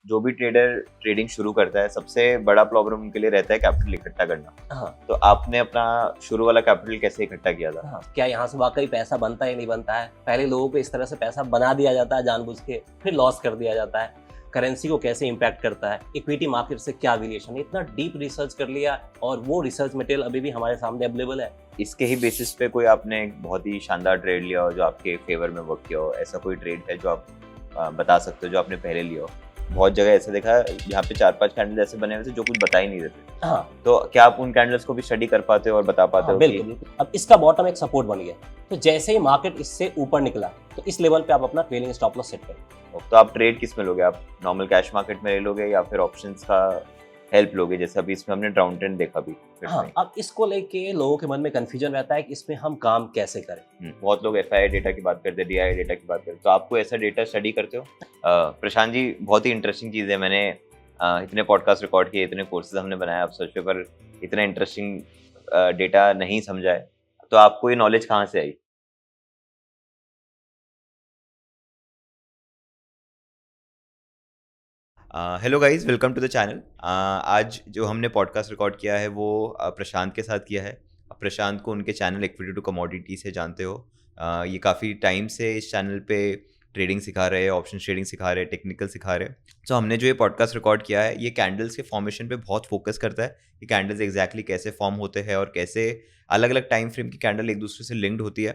जो भी trader trading शुरू करता है सबसे बड़ा प्रॉब्लम उनके लिए रहता है कैपिटल इकट्ठा करना। हाँ तो आपने अपना शुरू वाला कैपिटल कैसे इकट्ठा किया था? हाँ, क्या यहाँ से वाकई पैसा बनता है या नहीं बनता है? पहले लोगों को इस तरह से पैसा बना दिया जाता है जानबूझ के, फिर लॉस कर दिया जाता है। करेंसी को कैसे इम्पैक्ट करता है, इक्विटी मार्केट से क्या रिलेशन है, इतना डीप रिसर्च कर लिया और वो रिसर्च मटेरियल अभी भी हमारे सामने अवेलेबल है। इसके ही बेसिस पे कोई आपने एक बहुत ही शानदार ट्रेड लिया हो जो आपके फेवर में वर्क किया हो, ऐसा कोई ट्रेड है जो आप बता सकते हो जो आपने पहले लिया हो? बहुत जगह ऐसा देखा है यहाँ पे 4-5 कैंडल ऐसे बने हुए थे जो कुछ बता ही नहीं देते। हाँ तो क्या आप उन कैंडल्स को भी स्टडी कर पाते हो और बता पाते हो बिल्कुल बिल्कुल। अब इसका बॉटम एक सपोर्ट बन गया, तो जैसे ही मार्केट इससे ऊपर निकला तो इस लेवल पे आप अपना ट्रेलिंग स्टॉप लॉस सेट करें। तो आप ट्रेड किस में लोगे? आप नॉर्मल कैश मार्केट में ले लोगे या फिर ऑप्शंस का हेल्प लोगे, जैसे अभी इसमें हमने डाउन ट्रेंड देखा भी? हाँ, अब इसको लेके लोगों के मन में कंफ्यूजन रहता है कि इसमें हम काम कैसे करें। बहुत लोग एफआईआई डेटा की बात करते हैं, डीआई डेटा की बात करते हैं, तो आपको ऐसा डेटा स्टडी करते हो? प्रशांत जी, बहुत ही इंटरेस्टिंग चीज़ है। मैंने इतने पॉडकास्ट रिकॉर्ड किए, इतने कोर्सेज हमने बनाए आप सर्च पे, पर इतना इंटरेस्टिंग डेटा नहीं समझा है। तो आपको ये नॉलेज कहाँ से आई? Hello guys, welcome to the channel. आज जो हमने पॉडकास्ट रिकॉर्ड किया है वो प्रशांत के साथ किया है। प्रशांत को उनके चैनल इक्विटी टू कमोडिटी से जानते हो। ये काफ़ी टाइम से इस चैनल पे ट्रेडिंग सिखा रहे हैं, ऑप्शन ट्रेडिंग सिखा रहे हैं, टेक्निकल सिखा रहे हैं। तो हमने जो ये पॉडकास्ट रिकॉर्ड किया है ये कैंडल्स के फॉर्मेशन पे बहुत फोकस करता है कि कैंडल्स एग्जैक्टली कैसे फॉर्म होते हैं और कैसे अलग अलग टाइम फ्रेम की कैंडल एक दूसरे से लिंक्ड होती है।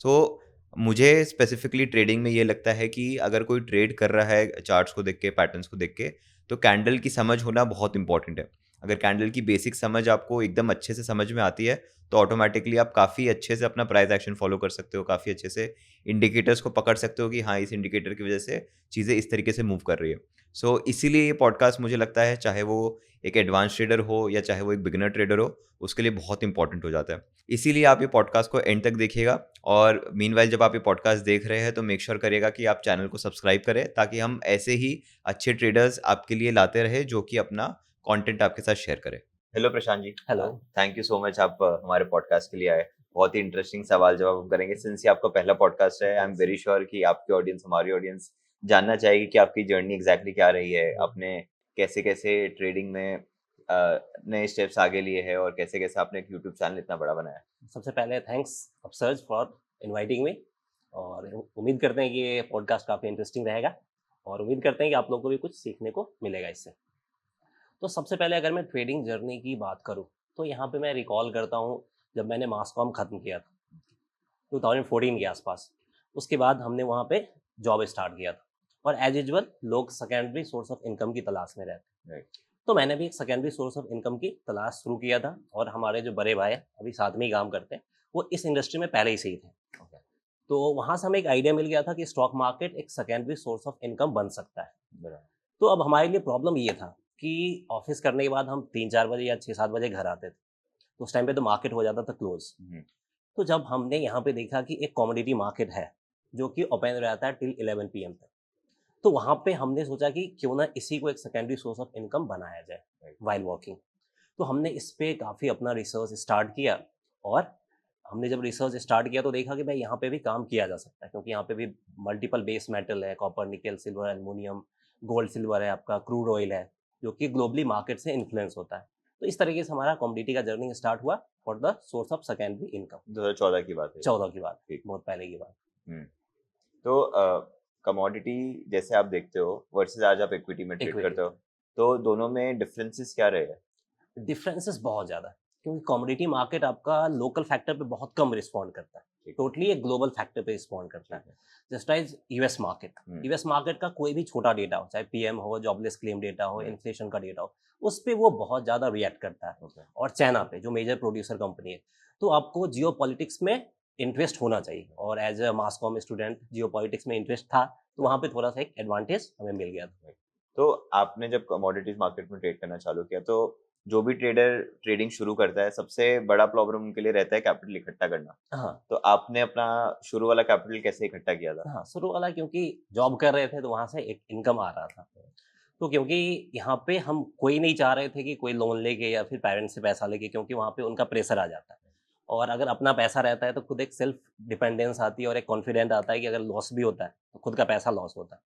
तो मुझे स्पेसिफिकली ट्रेडिंग में ये लगता है कि अगर कोई ट्रेड कर रहा है चार्ट्स को देख के, पैटर्न्स को देख के, तो कैंडल की समझ होना बहुत इंपॉर्टेंट है। अगर कैंडल की बेसिक समझ आपको एकदम अच्छे से समझ में आती है तो ऑटोमेटिकली आप काफ़ी अच्छे से अपना प्राइस एक्शन फॉलो कर सकते हो, काफ़ी अच्छे से इंडिकेटर्स को पकड़ सकते हो कि हाँ, इस इंडिकेटर की वजह से चीज़ें इस तरीके से मूव कर रही है। सो इसीलिए ये पॉडकास्ट मुझे लगता है, चाहे वो एक एडवांस ट्रेडर हो या चाहे वो एक बिगिनर ट्रेडर हो, उसके लिए बहुत इंपॉर्टेंट हो जाता है। इसीलिए आप ये पॉडकास्ट को एंड तक देखिएगा। और मीनवाइल जब आप ये पॉडकास्ट देख रहे हैं तो मेक श्योर करिएगा कि आप चैनल को सब्सक्राइब करें, ताकि हम ऐसे ही अच्छे ट्रेडर्स आपके लिए लाते रहे जो कि अपना कंटेंट आपके साथ शेयर करें। Hello Prashant ji. Hello. Thank you so much, आप हमारे पॉडकास्ट के लिए आए। बहुत ही इंटरेस्टिंग सवाल जवाब हम करेंगे। सिंस ये आपका पहला पॉडकास्ट है, आई एम वेरी श्योर कि आपकी ऑडियंस, हमारी ऑडियंस जानना चाहेगी कि आपकी जर्नी एग्जैक्टली क्या रही है, आपने कैसे कैसे ट्रेडिंग में नए स्टेप्स आगे लिए हैं और कैसे कैसे आपने एक यूट्यूब चैनल इतना बड़ा बनाया। सबसे पहले thanks upsurge for inviting me, और उम्मीद करते हैं कि ये पॉडकास्ट काफ़ी इंटरेस्टिंग रहेगा और उम्मीद करते हैं कि आप लोगों को भी कुछ सीखने को मिलेगा इससे। तो सबसे पहले अगर मैं ट्रेडिंग जर्नी की बात करूं तो यहाँ पे मैं रिकॉल करता हूँ जब मैंने मास कॉम ख़त्म किया था 2014 के आसपास। उसके बाद हमने वहाँ पे जॉब स्टार्ट किया था और एज यूजुअल लोग सेकेंडरी सोर्स ऑफ इनकम की तलाश में रहते हैं। तो मैंने भी एक सेकेंडरी सोर्स ऑफ इनकम की तलाश शुरू किया था और हमारे जो बड़े भाई अभी साथ में ही काम करते हैं वो इस इंडस्ट्री में पहले ही से ही थे। तो वहाँ से हमें एक आइडिया मिल गया था कि स्टॉक मार्केट एक सेकेंडरी सोर्स ऑफ इनकम बन सकता है। तो अब हमारे लिए प्रॉब्लम ये था कि ऑफिस करने के बाद हम 3-4 बजे या 6-7 बजे घर आते थे, तो उस टाइम पे तो मार्केट हो जाता था क्लोज। तो जब हमने यहाँ पे देखा कि एक कमोडिटी मार्केट है जो कि ओपन रहता है टिल 11 PM तक, तो वहाँ पे हमने सोचा कि क्यों ना इसी को एक सेकेंडरी सोर्स ऑफ इनकम बनाया जाए वाइल वॉकिंग। तो हमने इस पे काफ़ी अपना रिसर्च स्टार्ट किया और हमने जब रिसर्च स्टार्ट किया तो देखा कि भाई यहाँ पे भी काम किया जा सकता है, क्योंकि यहाँ पे भी मल्टीपल बेस मेटल है, कॉपर, निकल, सिल्वर, एल्युमिनियम, गोल्ड, सिल्वर है, आपका क्रूड ऑयल है, जो कि ग्लोबली मार्केट से इन्फ्लुएंस होता है। तो इस तरीके से हमारा कमोडिटी का जर्नी स्टार्ट हुआ for the source of secondary income. 2014 की बात है? 14 की बात, ठीक। बहुत पहले की बात। तो कमोडिटी जैसे आप देखते हो वर्सेस आज आप इक्विटी में ट्रेड Equity। करते हो, तो दोनों में डिफरेंसेस क्या रहे हैं? डिफरेंसेस बहुत ज़्यादा है, क्योंकि कमोडिटी मार्केट आपका लोकल फैक्टर पे बहुत कम रिस्पॉन्ड करता है, टोटली एक ग्लोबल फैक्टर पे रिस्पॉन्ड करता है। Just like US market, US market का कोई भी छोटा डेटा हो, चाहे पीएम हो, जॉबलेस क्लेम डेटा हो, इन्फ्लेशन का डेटा हो, उस पर वो बहुत ज़्यादा रिएक्ट करता है। और चाइना पे जो मेजर प्रोड्यूसर कंपनी है, तो आपको जियो पॉलिटिक्स में इंटरेस्ट होना चाहिए, और as a mass com student geopolitics में इंटरेस्ट था, तो वहाँ पे थोड़ा सा एक एडवांटेज हमें मिल गया था। तो आपने जब कमोडिटीज मार्केट में ट्रेड करना चालू किया, तो जो भी ट्रेडर ट्रेडिंग शुरू करता है सबसे बड़ा प्रॉब्लम उनके लिए रहता है कैपिटल इकट्ठा करना। हाँ तो आपने अपना शुरू वाला कैपिटल कैसे इकट्ठा किया था? हाँ, शुरू वाला क्योंकि जॉब कर रहे थे तो वहाँ से एक इनकम आ रहा था। तो क्योंकि यहाँ पे हम कोई नहीं चाह रहे थे कि कोई लोन लेके या फिर पेरेंट्स से पैसा लेके, क्योंकि वहाँ पे उनका प्रेशर आ जाता है। और अगर अपना पैसा रहता है तो खुद एक सेल्फ डिपेंडेंस आती है और एक कॉन्फिडेंट आता है कि अगर लॉस भी होता है तो खुद का पैसा लॉस होता है।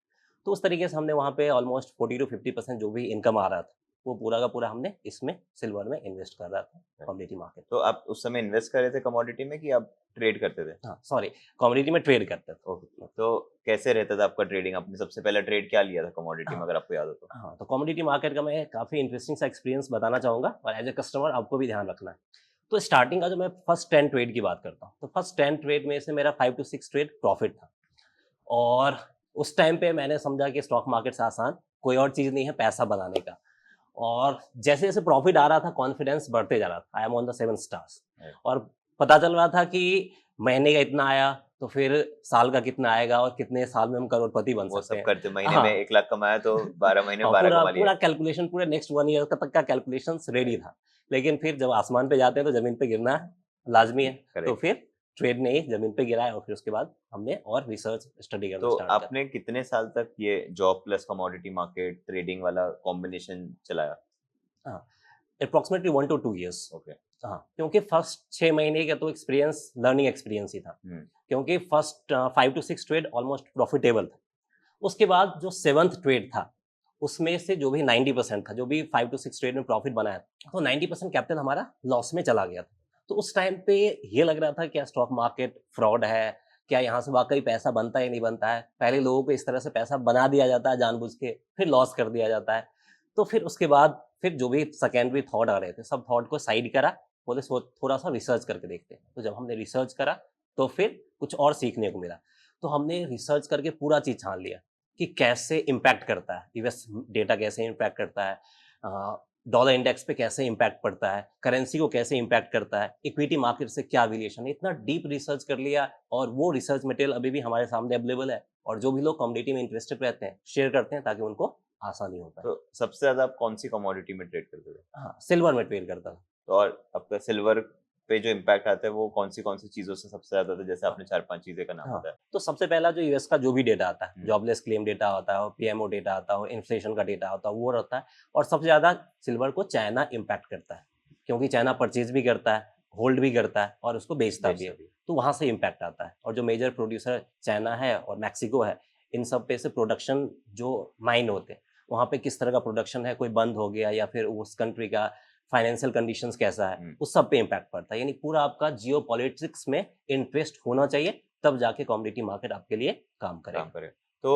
तो उस तरीके से हमने वहाँ पे ऑलमोस्ट 40 to 50% जो भी इनकम आ रहा था, वो पूरा का पूरा हमने इसमें सिल्वर में इन्वेस्ट कर रहा था, कमोडिटी मार्केट। तो आप उस समय इन्वेस्ट कर रहे थे कमोडिटी में कि आप ट्रेड करते थे? हाँ, सॉरी, कमोडिटी में ट्रेड करते थे। ओके, तो कैसे रहता था आपका ट्रेडिंग? आपने सबसे पहला ट्रेड क्या लिया था कमोडिटी में, हाँ। अगर आपको याद हो तो? हाँ, तो कमोडिटी मार्केट का मैं काफ़ी इंटरेस्टिंग सा एक्सपीरियंस बताना चाहूँगा और एज़ अ कस्टमर आपको भी ध्यान रखना है। तो स्टार्टिंग का जो मैं फर्स्ट 10 ट्रेड की बात करता हूँ, तो फर्स्ट 10 ट्रेड में से मेरा 5 to 6 ट्रेड प्रॉफिट था और उस टाइम पे मैंने समझा कि स्टॉक मार्केट से आसान कोई और चीज़ नहीं है पैसा बनाने का। और जैसे-जैसे प्रॉफिट आ रहा था, कॉन्फिडेंस बढ़ते जा रहा था। I am on the 7 stars right. और पता चल रहा था कि महीने का इतना आया, तो फिर साल का कितना आएगा और कितने साल में हम करोड़पति बन वो सकते सब हैं। करते, महीने में हाँ। 1 लाख कमाया तो 12 महीने में हाँ, 12 पूरा कमा लिया। पूरा कैलकुलेशन पूरे नेक्स्ट 1 ईयर का तक का कैलकुलेशंस रेडी था। लेकिन फिर जब आसमान पे जाते हैं तो ज़मीन पे गिरना लाज़मी है। तो करेक्ट। फिर ट्रेड ने ही ज़मीन पे गिराया और फिर उसके बाद हमने और रिसर्च स्टडी करना तो स्टार्ट करा। आपने कितने साल तक ये job plus commodity market trading वाला कॉम्बिनेशन चलाया? हाँ, एप्रोक्सिमेटली 1 to 2 ईयर्स। ओके। हाँ, क्योंकि फर्स्ट 6 महीने का तो एक्सपीरियंस लर्निंग एक्सपीरियंस ही था। हुँ। क्योंकि first 5 to 6 trade almost profitable था। उसके बाद जो 7th ट्रेड था, उसमें से जो भी 90% था, जो भी 5 to 6 ट्रेड में प्रॉफिट बनाया, तो 90% कैपिटल हमारा लॉस में चला गया था। तो उस टाइम पे ये लग रहा था क्या स्टॉक मार्केट फ्रॉड है? क्या यहाँ से वाक़ई पैसा बनता है या नहीं बनता है? पहले लोगों को इस तरह से पैसा बना दिया जाता है जानबूझ के, फिर लॉस कर दिया जाता है। तो फिर उसके बाद फिर जो भी सेकेंडरी थॉट आ रहे थे, सब थॉट को साइड करा, बोले सो थोड़ा-सा रिसर्च करके देखते हैं। तो जब हमने रिसर्च करा, तो फिर कुछ और सीखने को मिला। तो हमने रिसर्च करके पूरा चीज़ छान लिया कि कैसे इम्पैक्ट करता है, यूएस डेटा कैसे इम्पैक्ट करता है, डॉलर इंडेक्स पे कैसे इम्पैक्ट पड़ता है, करेंसी को कैसे इम्पैक्ट करता है, इक्विटी मार्केट से क्या वेरिएशन है। इतना डीप रिसर्च कर लिया और वो रिसर्च मटेरियल अभी भी हमारे सामने अवेलेबल है और जो भी लोग कमोडिटी में इंटरेस्टेड रहते हैं, शेयर करते हैं ताकि उनको आसानी हो पाए। तो सबसे ज़्यादा आप कौन-सी कमोडिटी में ट्रेड करते थे? हाँ, सिल्वर में ट्रेड करता था। तो और आपका सिल्वर पे जो इम्पैक्ट आता है वो कौन-सी चीज़ों से सबसे ज़्यादा था? जैसे हाँ, आपने 4-5 चीज़ें का नाम हाँ, बताया। तो सबसे पहला जो यूएस का जो भी डेटा आता है, हुँ। जॉबलेस क्लेम डेटा होता है, पीएमओ डेटा आता है, इन्फ्लेशन का डेटा होता है, वो रहता है और सबसे ज़्यादा सिल्वर को चाइना इम्पैक्ट करता है, क्योंकि चाइना परचेज़ भी करता है, होल्ड भी करता है और उसको बेचता भी बेचता है, भी है। तो वहाँ से इम्पैक्ट आता है और जो मेजर प्रोड्यूसर चाइना है और मैक्सिको है, इन सब पे से प्रोडक्शन जो माइन होते हैं, वहाँ पे किस तरह का प्रोडक्शन है, कोई बंद हो गया या फिर उस कंट्री का फाइनेंशियल कंडीशंस कैसा है, हुँ। उस सब पे इम्पैक्ट पड़ता है। यानी पूरा आपका जियोपॉलिटिक्स में इंटरेस्ट होना चाहिए, तब जाके कमोडिटी मार्केट आपके लिए काम काम करेगा। करें। तो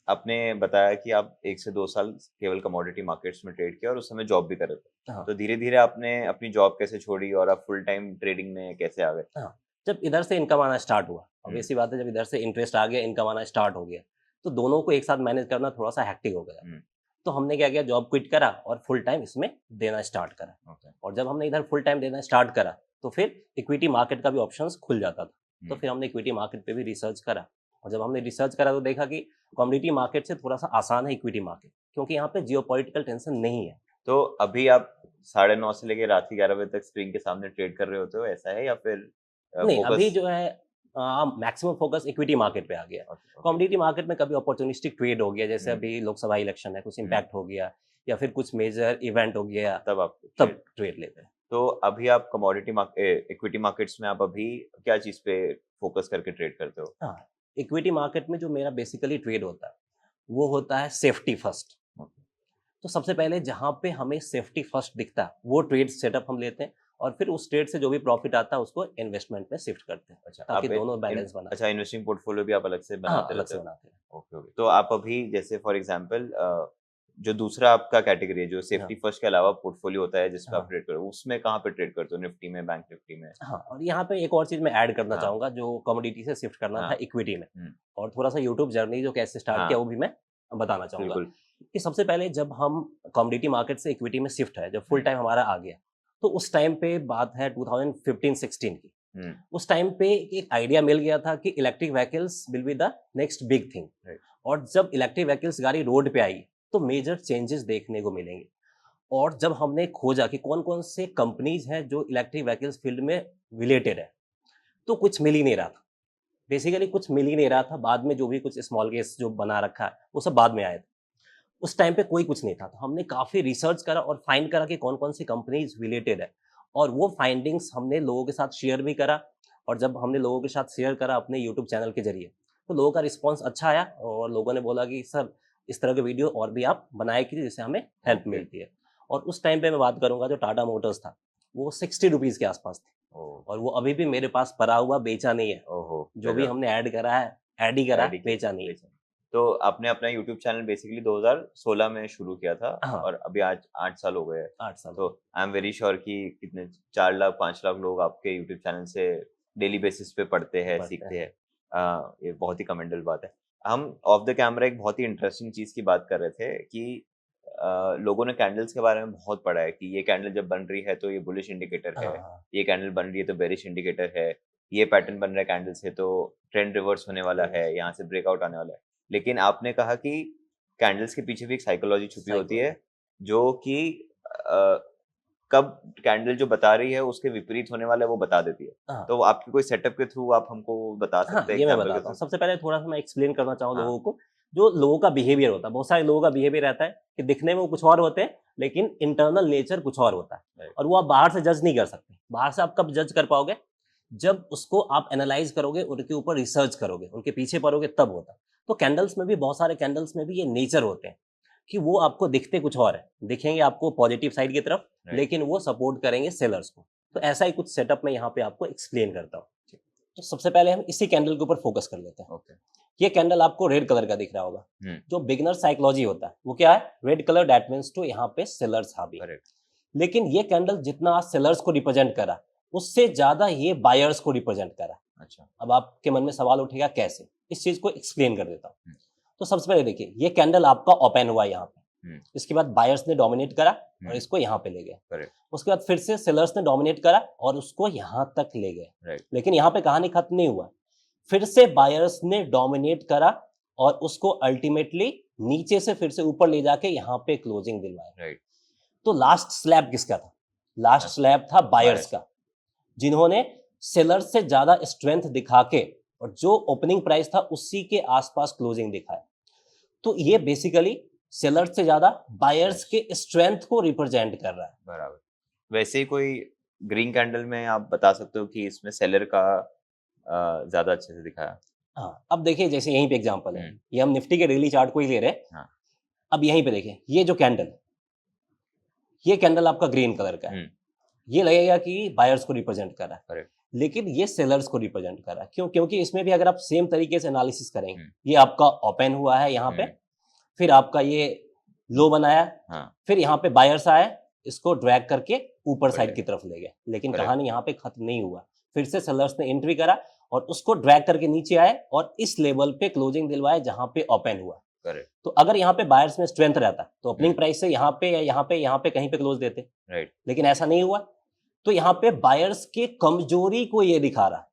आपने बताया कि आप 1 से 2 साल केवल कमोडिटी मार्केट्स में ट्रेड किया और उस समय जॉब भी कर रहे थे। हाँ, तो धीरे-धीरे आपने अपनी जॉब कैसे छोड़ी और आप फुल टाइम ट्रेडिंग में कैसे आ गए? हाँ। जब इधर से इनकम आना स्टार्ट हुआ, हुँ। ऑब्वियस सी बात है जब इधर से इंटरेस्ट आ गया, इनकम आना स्टार्ट हो गया, तो दोनों को एक साथ मैनेज करना थोड़ा-सा हेक्टिक हो गया। हुँ। तो हमने क्या किया जॉब क्विट करा और फुल टाइम इसमें देना स्टार्ट करा ओके। और जब हमने इधर फुल टाइम देना स्टार्ट करा, तो फिर इक्विटी मार्केट का भी ऑप्शंस खुल जाता था। तो हुँ। फिर हमने इक्विटी मार्केट पे भी रिसर्च करा और जब हमने रिसर्च करा तो देखा कि कमोडिटी मार्केट से थोड़ा-सा आसान है इक्विटी मार्केट, क्योंकि यहाँ पे जियोपॉलिटिकल टेंशन नहीं है। तो अभी आप 9:30 से लेके रात के 11 बजे तक स्क्रीन के सामने ट्रेड कर रहे होते हो, ऐसा है या फिर नहीं, अभी फ़ोकस? जो है मैक्सिमम फ़ोकस इक्विटी मार्केट पे आ गया है। Okay, okay. कमोडिटी मार्केट में कभी अपॉर्चुनिस्टिक ट्रेड हो गया, जैसे हुँ। अभी लोकसभा इलेक्शन है, कुछ हुँ। इम्पैक्ट हो गया या फिर कुछ मेजर इवेंट हो गया, तब आप ट्रेड। तब ट्रेड लेते हैं। तो अभी आप इक्विटी मार्केट्स में आप अभी क्या चीज़ पे फ़ोकस करके ट्रेड करते हो? हाँ, इक्विटी मार्केट में जो मेरा बेसिकली ट्रेड होता है, वो होता है सेफ्टी फर्स्ट। ओके। तो सबसे पहले जहाँ पे हमें सेफ्टी फर्स्ट दिखता है, वो ट्रेड सेटअप हम लेते हैं और फिर उस ट्रेड से जो भी प्रॉफिट आता है, उसको इन्वेस्टमेंट में शिफ्ट करते हैं, अच्छा, ताकि आप इन दोनों इन बैलेंस बना रहे। अच्छा, इन्वेस्टिंग पोर्टफ़ोलियो भी आप अलग से हाँ, बनाते अलग रहते से हो? बनाते हैं। Okay, okay. तो आप अभी जैसे फॉर एग्ज़ाम्पल जो दूसरा आपका कैटेगरी है, जो हाँ, सेफ्टी फर्स्ट के अलावा पोर्टफ़ोलियो होता है जिस पे आप हाँ। ट्रेड करो, उसमें कहाँ पे ट्रेड करते हो? निफ्टी में, बैंक निफ्टी में? हाँ, और यहाँ पे एक और चीज़ मैं ऐड करना हाँ, चाहूँगा जो कमोडिटी से शिफ्ट करना था हाँ। इक्विटी में हुँ। और थोड़ा-सा यूट्यूब जर्नी जो कैसे स्टार्ट किया हाँ, वो भी मैं बताना चाहूँगा। बिल्कुल। कि सबसे पहले जब हम कमोडिटी मार्केट से इक्विटी में शिफ्ट है, जब फुल हुँ। टाइम हमारा आ गया, तो उस टाइम पे बात है 2015-16 की। हुँ। उस टाइम पे एक आइडिया मिल गया था कि electric vehicles will be the next big thing right. और जब इलेक्ट्रिक व्हीकल्स गाड़ी रोड पे आई, तो मेजर चेंजेस देखने को मिलेंगे। और जब हमने खोजा कि कौन-कौन से कंपनीज़ हैं जो इलेक्ट्रिक व्हीकल्स फील्ड में रिलेटेड है, तो कुछ मिल ही नहीं रहा था। बेसिकली कुछ मिल ही नहीं रहा था, बाद में जो भी कुछ स्मॉल केस जो बना रखा है, वो सब बाद में आए थे। उस टाइम पे कोई कुछ नहीं था, तो हमने काफ़ी रिसर्च करा और फाइंड करा कि कौन-कौन सी कंपनीज़ रिलेटेड है और वो फाइंडिंग्स हमने लोगों के साथ शेयर भी करा और जब हमने लोगों के साथ शेयर करा अपने यूट्यूब चैनल के ज़रिए, तो लोगों का रिस्पॉन्स अच्छा आया और लोगों ने बोला कि सर इस तरह के वीडियो और भी आप बनाए कीजिए जिससे हमें हेल्प Okay. मिलती है। और उस टाइम पे मैं बात करूंगा जो टाटा मोटर्स था वो 60 रुपीज़ के आसपास थे, ओह, और वो अभी भी मेरे पास पड़ा हुआ, बेचा नहीं है। ओहो, जो भी गजब, हमने ऐड करा है, ऐड ही करा, ऐड ही किया, बेचा नहीं है। बेचा। तो आपने अपना यूट्यूब चैनल बेसिकली 2016 में शुरू किया था हाँ, और अभी आज 8 साल हो गए हैं। 8 साल तो आई एम वेरी श्योर कि कितने 4 लाख 5 लाख लोग आपके यूट्यूब चैनल से डेली बेसिस पे पढ़ते हैं, पढ़ते सीखते हैं। हैं। ये बहुत ही कमेंडेबल बात है। हम ऑफ द कैमरा एक बहुत ही इंटरेस्टिंग चीज़ की बात कर रहे थे कि लोगों ने कैंडल्स के बारे में बहुत पढ़ा है कि ये कैंडल जब बन रही है तो ये बुलिश इंडिकेटर हाँ, है, हाँ, ये कैंडल बन रही है तो बेरिश इंडिकेटर है, ये पैटर्न बन रहा है कैंडल से तो ट्रेंड रिवर्स होने वाला है, रिवर्स, यहाँ से ब्रेकआउट आने वाला है। लेकिन आपने कहा कि कैंडल्स के पीछे भी एक साइकोलॉजी छुपी होती है, साइकोलॉजी। जो कि अ, कब कैंडल जो बता रही है उसके विपरीत होने वाला है वो बता देती है। हाँ, तो आपके कोई सेटअप के थ्रू आप हमको बता हाँ, सकते हैं ये मैं एग्जांपल के बताता हूँ। थ्रू? सबसे पहले थोड़ा-सा मैं एक्सप्लेन करना चाहूँ हाँ, लोगों को, जो लोगों का बिहेवियर होता है। बहुत सारे लोगों का बिहेवियर रहता है कि दिखने में वो कुछ और होते हैं, लेकिन इंटरनल नेचर कुछ और होता है, राइट, और वो आप बाहर से जज नहीं कर सकते। बाहर से आप कब जज कर पाओगे? जब उसको आप एनालाइज़ करोगे, उनके ऊपर रिसर्च करोगे, उनके पीछे पड़ोगे, तब होता है। तो कैंडल्स में भी, बहुत सारे कैंडल्स में भी ये नेचर होते हैं कि वो आपको दिखते कुछ और है। दिखेंगे आपको पॉजिटिव साइड की तरफ, राइट, लेकिन वो सपोर्ट करेंगे सेलर्स को। तो ऐसा ही कुछ सेटअप मैं यहाँ पे आपको एक्सप्लेन करता हूँ। तो सबसे पहले हम इसी कैंडल के ऊपर फोकस कर लेते हैं। ओके, ये कैंडल आपको रेड कलर का दिख रहा होगा। हुँ, जो बिगिनर साइकोलॉजी होता है वो क्या है? Red colour that means to यहाँ पे सेलर्स हावी। करेक्ट, लेकिन ये कैंडल जितना सेलर्स को रिप्रेजेंट करा, उससे ज्यादा ये बायर्स को रिप्रेजेंट करा। अच्छा, अब आपके मन में सवाल उठेगा कैसे? इस चीज को एक्सप्लेन कर देता हूँ। हुँ, तो सबसे पहले देखिए, ये कैंडल आपका ओपन हुआ यहाँ पे, हुँ, इसके बाद बायर्स ने डोमिनेट करा और हुँ, इसको यहाँ पे ले गए। करेक्ट, उसके बाद फिर से सेलर्स ने डोमिनेट करा और उसको यहाँ तक ले गए। राइट, लेकिन यहाँ पे कहानी खत्म नहीं हुआ, फिर से बायर्स ने डोमिनेट करा और उसको अल्टीमेटली नीचे से फिर से ऊपर ले जाके यहाँ पे क्लोजिंग दिलवाया। राइट, तो लास्ट स्लैब किसका था? लास्ट अच्छा, स्लैब था बायर्स बायर्स, का, जिन्होंने सेलर्स से ज्यादा स्ट्रेंथ दिखा के और जो ओपनिंग प्राइस था उसी के आसपास क्लोजिंग दिखाया। तो ये बेसिकली सेलर्स से ज्यादा बायर्स के स्ट्रेंथ को रिप्रेजेंट कर रहा है। बराबर। वैसे ही कोई ग्रीन कैंडल में आप बता सकते हो कि इसमें सेलर का ज़्यादा अच्छे से दिखाया? हाँ, अब देखिए जैसे यहीं पे एग्जांपल है, हुँ, ये हम निफ्टी के डेली चार्ट को ही ले रहे हैं। हाँ, अब यहीं पे देखिए, ये जो कैंडल, ये कैंडल आपका ग्रीन कलर का है। हुँ, ये लगेगा कि बायर्स को रिप्रेजेंट कर रहा है, करेक्ट, लेकिन ये सेलर्स को रिप्रेजेंट कर रहा है। क्यों? क्योंकि इसमें भी अगर आप सेम तरीके से एनालिसिस करेंगे, हुँ, ये आपका ओपन हुआ है यहाँ पे, हुँ, फिर आपका ये लो बनाया, हाँ, फिर यहाँ पे बायर्स आए, इसको ड्रैग करके ऊपर ऊपर साइड ले की तरफ ले गए। लेकिन करेक्ट, कहानी यहाँ पे खत्म नहीं हुआ, फिर से सेलर्स ने एंट्री करा और उसको ड्रैग करके नीचे आए और इस लेवल पे क्लोजिंग दिलवाए जहाँ पे ओपन हुआ। करेक्ट, तो अगर यहाँ पे बायर्स में स्ट्रेंथ रहता तो ओपनिंग हुँ, प्राइस से यहाँ पे या यहाँ पे कहीं पे क्लोज देते, राइट, लेकिन ऐसा नहीं हुआ। तो यहाँ पे बायर्स के कमजोरी को ये दिखा रहा है।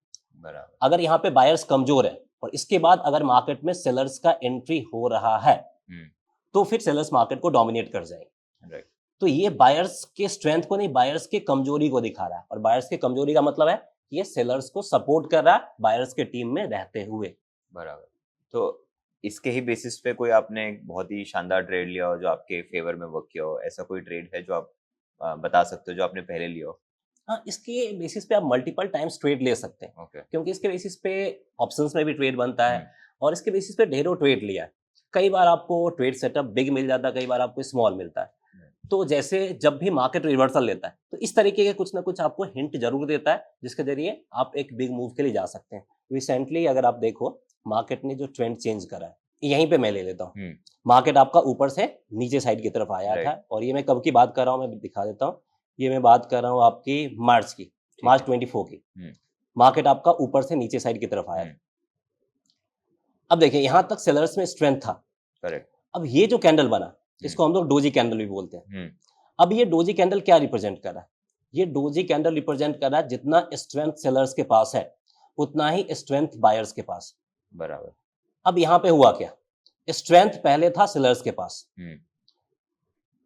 बराबर, अगर यहाँ पे बायर्स कमजोर है और इसके बाद अगर मार्केट में सेलर्स का एंट्री हो रहा है, हुँ, तो फिर सेलर्स मार्केट को डोमिनेट कर जाएंगे। राइट, तो ये बायर्स के स्ट्रेंथ को नहीं, बायर्स के कमजोरी को दिखा रहा है। और बायर्स के कमजोरी का मतलब है कि ये सेलर्स को सपोर्ट कर रहा है बायर्स के टीम में रहते हुए। बराबर। तो इसके ही बेसिस पे कोई आपने एक बहुत ही शानदार ट्रेड लिया हो जो आपके फेवर में वर्क किया हो, ऐसा कोई ट्रेड है जो आप बता सकते हो जो आपने पहले लिया हो? हाँ, इसके बेसिस पे आप मल्टीपल टाइम्स ट्रेड ले सकते हैं, ओके, क्योंकि इसके बेसिस पे ऑप्शंस में भी ट्रेड बनता है हुँ, और इसके बेसिस पे ढेरों ट्रेड लिया है। कई बार आपको ट्रेड सेटअप बिग मिल जाता है, कई बार आपको स्मॉल मिलता है। तो जैसे जब भी मार्केट रिवर्सल लेता है तो इस तरीके के कुछ ना कुछ आपको हिंट जरूर देता है जिसके जरिए आप एक बिग मूव के लिए जा सकते हैं। रिसेंटली अगर आप देखो, मार्केट ने जो ट्रेंड चेंज करा है, यहीं पे मैं ले लेता हूँ। हुँ, मार्केट आपका ऊपर से नीचे साइड की तरफ आया राइट, था और ये मैं कब की बात कर रहा हूँ मैं दिखा देता हूँ। ये मैं बात कर रहा हूँ आपकी मार्च की, ठीक मार्च है, 24 की। हुँ, मार्केट आपका ऊपर से नीचे साइड की तरफ आया हुँ, था। अब देखिए यहाँ तक सेलर्स में स्ट्रेंथ था। करेक्ट, अब ये जो कैंडल बना, हुँ, इसको हम लोग डोजी कैंडल भी बोलते हैं। हुँ, अब ये डोजी कैंडल क्या रिप्रेजेंट कर रहा है? ये डोजी कैंडल रिप्रेजेंट कर रहा है जितना स्ट्रेंथ सेलर्स के पास है उतना ही स्ट्रेंथ बायर्स के पास। बराबर, अब यहाँ पे हुआ क्या? स्ट्रेंथ पहले था सेलर्स के पास हुँ,